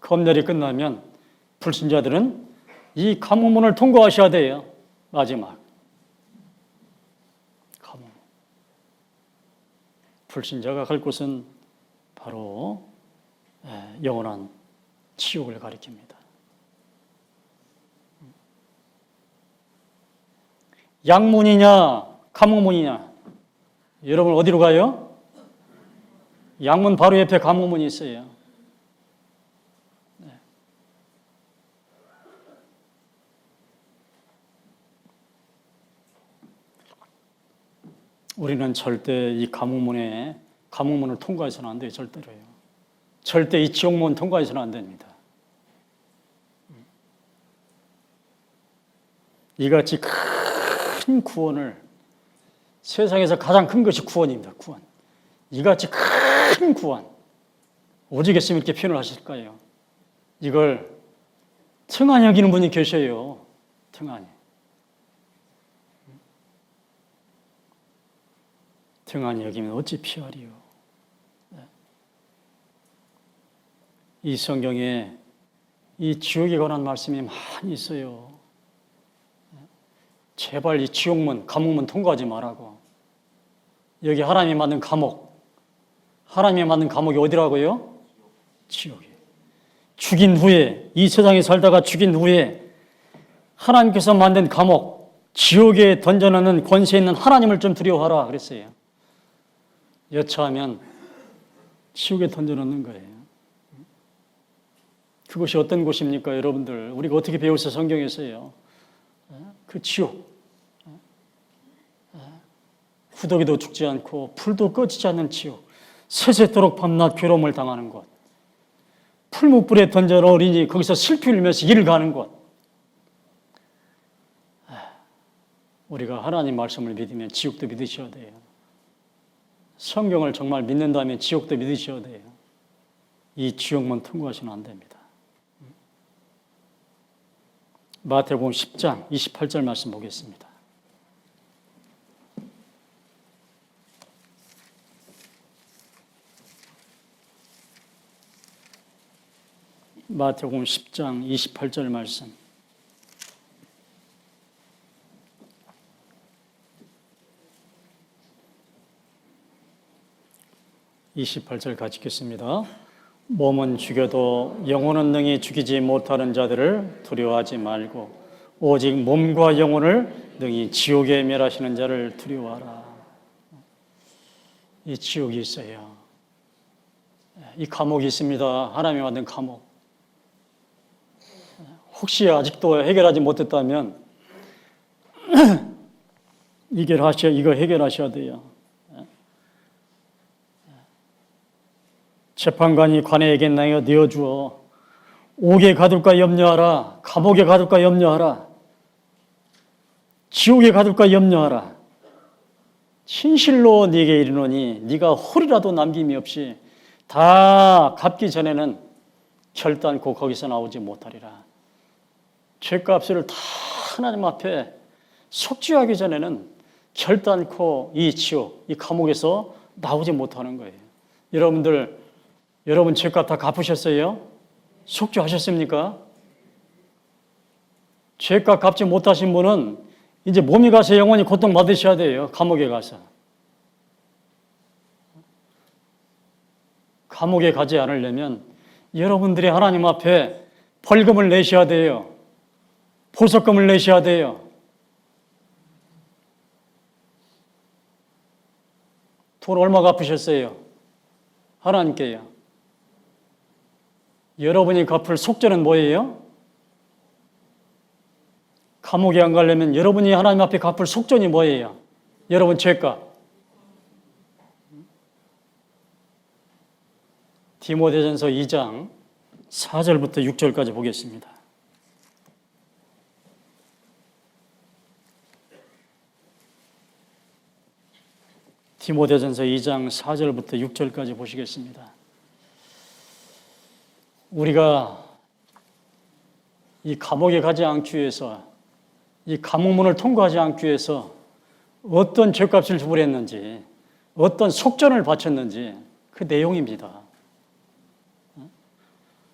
검열이 끝나면 불신자들은 이 감옥문을 통과하셔야 돼요. 마지막. 감옥. 불신자가 갈 곳은 바로 영원한 지옥을 가리킵니다. 양문이냐 감옥문이냐? 여러분 어디로 가요? 양문 바로 옆에 감옥문이 있어요. 우리는 절대 이 감옥문을 통과해서는 안 돼요. 절대로요. 절대 이 지옥문 통과해서는 안 됩니다. 이같이 큰 구원을, 세상에서 가장 큰 것이 구원입니다. 구원. 이같이 큰 구원, 오직 예수님 이렇게 표현을 하실까요? 이걸 등한히 여기는 분이 계셔요. 등한히. 등한히 여기면 어찌 피하리요. 이 성경에 이 지옥에 관한 말씀이 많이 있어요. 제발 이 지옥문, 감옥문 통과하지 말라고. 여기 하나님이 만든 감옥, 하나님이 만든 감옥이 어디라고요? 지옥이. 죽인 후에, 이 세상에 살다가 죽인 후에 하나님께서 만든 감옥, 지옥에 던져놓는 권세 있는 하나님을 좀 두려워하라 그랬어요. 여차하면 지옥에 던져놓는 거예요. 그것이 어떤 곳입니까, 여러분들? 우리가 어떻게 배웠어요, 성경에서요? 그 지옥. 후더기도 죽지 않고 불도 꺼지지 않는 지옥. 세세토록 밤낮 괴로움을 당하는 곳. 풀무불에 던져놓으리니 거기서 슬피 울면서 이를 가는 곳. 우리가 하나님 말씀을 믿으면 지옥도 믿으셔야 돼요. 성경을 정말 믿는다면 지옥도 믿으셔야 돼요. 이 지옥만 통과하시면 안 됩니다. 마태복음 10장 28절 말씀 보겠습니다. 마태복음 10장 28절 말씀. (28절) 같이 읽겠습니다. 몸은 죽여도 영혼은 능히 죽이지 못하는 자들을 두려워하지 말고 오직 몸과 영혼을 능히 지옥에 멸하시는 자를 두려워하라. 이 지옥이 있어요. 이 감옥이 있습니다. 하나님이 만든 감옥. 혹시 아직도 해결하지 못했다면 이거 해결하셔야 돼요. 재판관이 관에게 내어주어 옥에 가둘까 염려하라. 감옥에 가둘까 염려하라. 지옥에 가둘까 염려하라. 진실로 네게 이르노니 네가 홀이라도 남김이 없이 다 갚기 전에는 결단코 거기서 나오지 못하리라. 죄값을 다 하나님 앞에 속죄하기 전에는 결단코 이 지옥, 이 감옥에서 나오지 못하는 거예요. 여러분 죄값 다 갚으셨어요? 속죄하셨습니까? 죄값 갚지 못하신 분은 이제 몸이 가서 영원히 고통받으셔야 돼요. 감옥에 가서. 감옥에 가지 않으려면 여러분들이 하나님 앞에 벌금을 내셔야 돼요. 보석금을 내셔야 돼요. 돈 얼마 갚으셨어요? 하나님께요. 여러분이 갚을 속죄는 뭐예요? 감옥에 안 가려면 여러분이 하나님 앞에 갚을 속전이 뭐예요? 여러분 죄값. 디모데전서 2장 4절부터 6절까지 보겠습니다. 디모데전서 2장 4절부터 6절까지 보시겠습니다. 우리가 이 감옥에 가지 않기 위해서, 이 감옥문을 통과하지 않기 위해서 어떤 죄값을 지불했는지, 어떤 속전을 바쳤는지 그 내용입니다.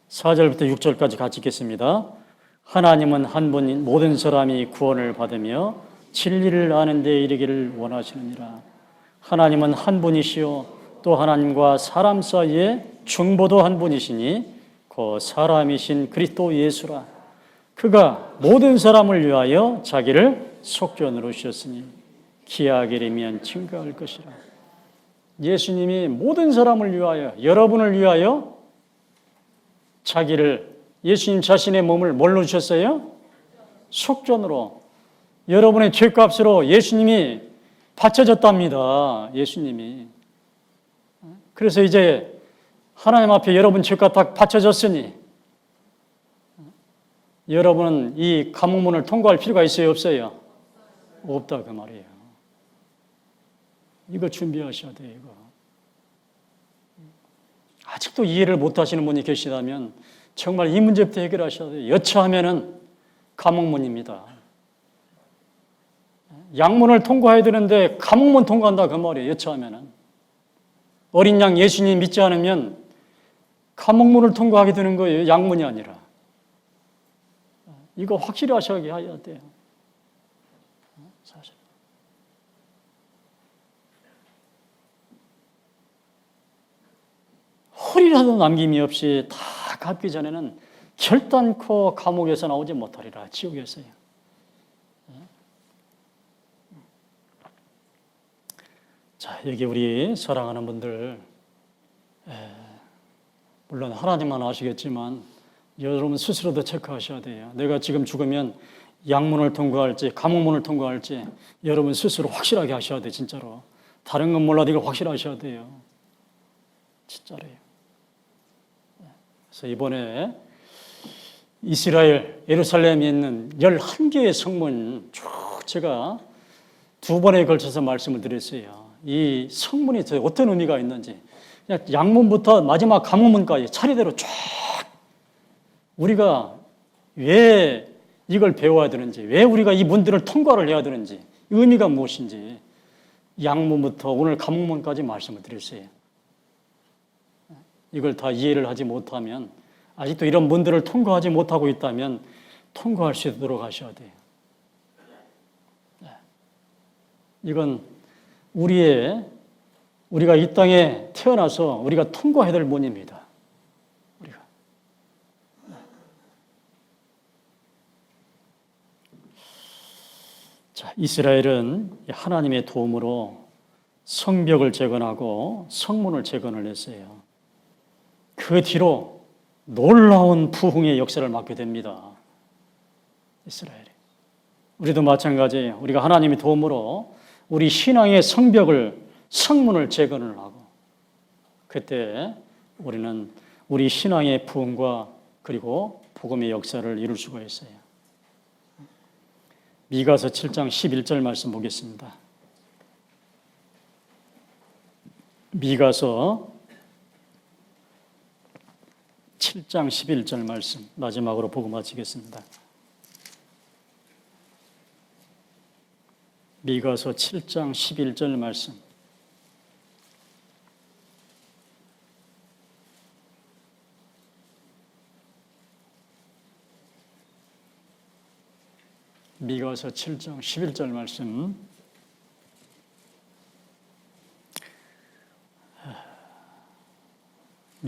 4절부터 6절까지 같이 읽겠습니다. 하나님은 한 분인 모든 사람이 구원을 받으며 진리를 아는 데 이르기를 원하시느니라. 하나님은 한 분이시요 또 하나님과 사람 사이에 중보도 한 분이시니 그 사람이신 그리스도 예수라. 그가 모든 사람을 위하여 자기를 속전으로 주셨으니 기하게 되면 증거할 것이라. 예수님이 모든 사람을 위하여, 여러분을 위하여 자기를, 예수님 자신의 몸을 뭘로 주셨어요? 속전으로. 여러분의 죄값으로 예수님이 바쳐졌답니다. 예수님이. 그래서 이제 하나님 앞에 여러분 죄값 다 바쳐졌으니 여러분은 이 감옥문을 통과할 필요가 있어요? 없어요? 없다 그 말이에요. 이거 준비하셔야 돼요. 이거. 아직도 이해를 못하시는 분이 계시다면 정말 이 문제부터 해결하셔야 돼요. 여차하면은 감옥문입니다. 양문을 통과해야 되는데 감옥문 통과한다 그 말이에요. 여차하면은. 어린 양 예수님 믿지 않으면 감옥문을 통과하게 되는 거예요. 양문이 아니라. 이거 확실히 하셔야 돼요. 사실. 허리라도 남김이 없이 다 갚기 전에는 결단코 감옥에서 나오지 못하리라. 지옥에서요. 자, 여기 우리 사랑하는 분들, 물론 하나님만 아시겠지만 여러분 스스로도 체크하셔야 돼요. 내가 지금 죽으면 양문을 통과할지 감옥문을 통과할지 여러분 스스로 확실하게 하셔야 돼요. 진짜로. 다른 건 몰라도 이걸 확실하셔야 돼요. 진짜로요. 그래서 이번에 이스라엘 예루살렘에 있는 11개의 성문 쭉 제가 2번에 걸쳐서 말씀을 드렸어요. 이 성문이 어떤 의미가 있는지 그냥 양문부터 마지막 감옥문까지 차례대로 쫙 우리가 왜 이걸 배워야 되는지, 왜 우리가 이 문들을 통과를 해야 되는지, 의미가 무엇인지 양문부터 오늘 감옥문까지 말씀을 드렸어요. 이걸 다 이해를 하지 못하면, 아직도 이런 문들을 통과하지 못하고 있다면 통과할 수 있도록 하셔야 돼요. 이건 우리가 이 땅에 태어나서 우리가 통과해야 될 문입니다. 우리가. 자, 이스라엘은 하나님의 도움으로 성벽을 재건하고 성문을 재건을 했어요. 그 뒤로 놀라운 부흥의 역사를 맡게 됩니다. 이스라엘이. 우리도 마찬가지예요. 우리가 하나님의 도움으로 우리 신앙의 성문을 재건을 하고 그때 우리는 우리 신앙의 부흥과 그리고 복음의 역사를 이룰 수가 있어요. 미가서 7장 11절 말씀 보겠습니다. 미가서 7장 11절 말씀 마지막으로 보고 마치겠습니다. 미가서 7장 11절 말씀. 미가서 7장 11절 말씀.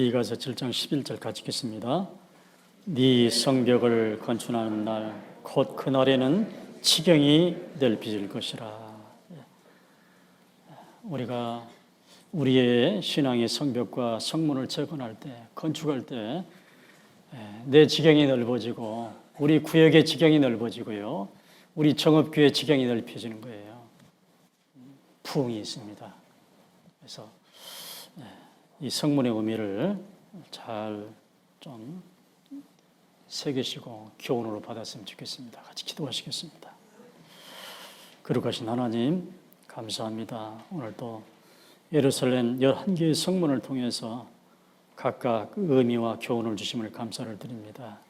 미가서 7장 11절 같이 읽겠습니다. 네 성벽을 건축하는 날 곧 그날에는 지경이 넓혀질 것이라. 우리가 우리의 신앙의 성벽과 성문을 재건할 때, 건축할 때 내 지경이 넓어지고 우리 구역의 지경이 넓어지고요. 우리 정읍교회 지경이 넓혀지는 거예요. 부흥이 있습니다. 그래서 이 성문의 의미를 잘 좀 새기시고 교훈으로 받았으면 좋겠습니다. 같이 기도하시겠습니다. 거룩하신 하나님 감사합니다. 오늘 또 예루살렘 11개의 성문을 통해서 각각 의미와 교훈을 주심을 감사를 드립니다.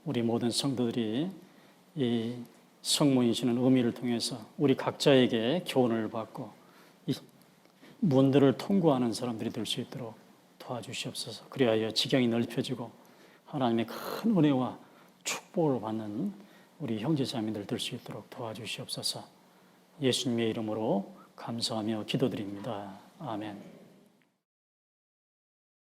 우리 모든 성도들이 이 성문이 주는 의미를 통해서 우리 각자에게 교훈을 받고 이 문들을 통과하는 사람들이 될 수 있도록 도와주시옵소서. 그리하여 지경이 넓혀지고 하나님의 큰 은혜와 축복을 받는 우리 형제자매들 될 수 있도록 도와주시옵소서. 예수님의 이름으로 감사하며 기도드립니다. 아멘.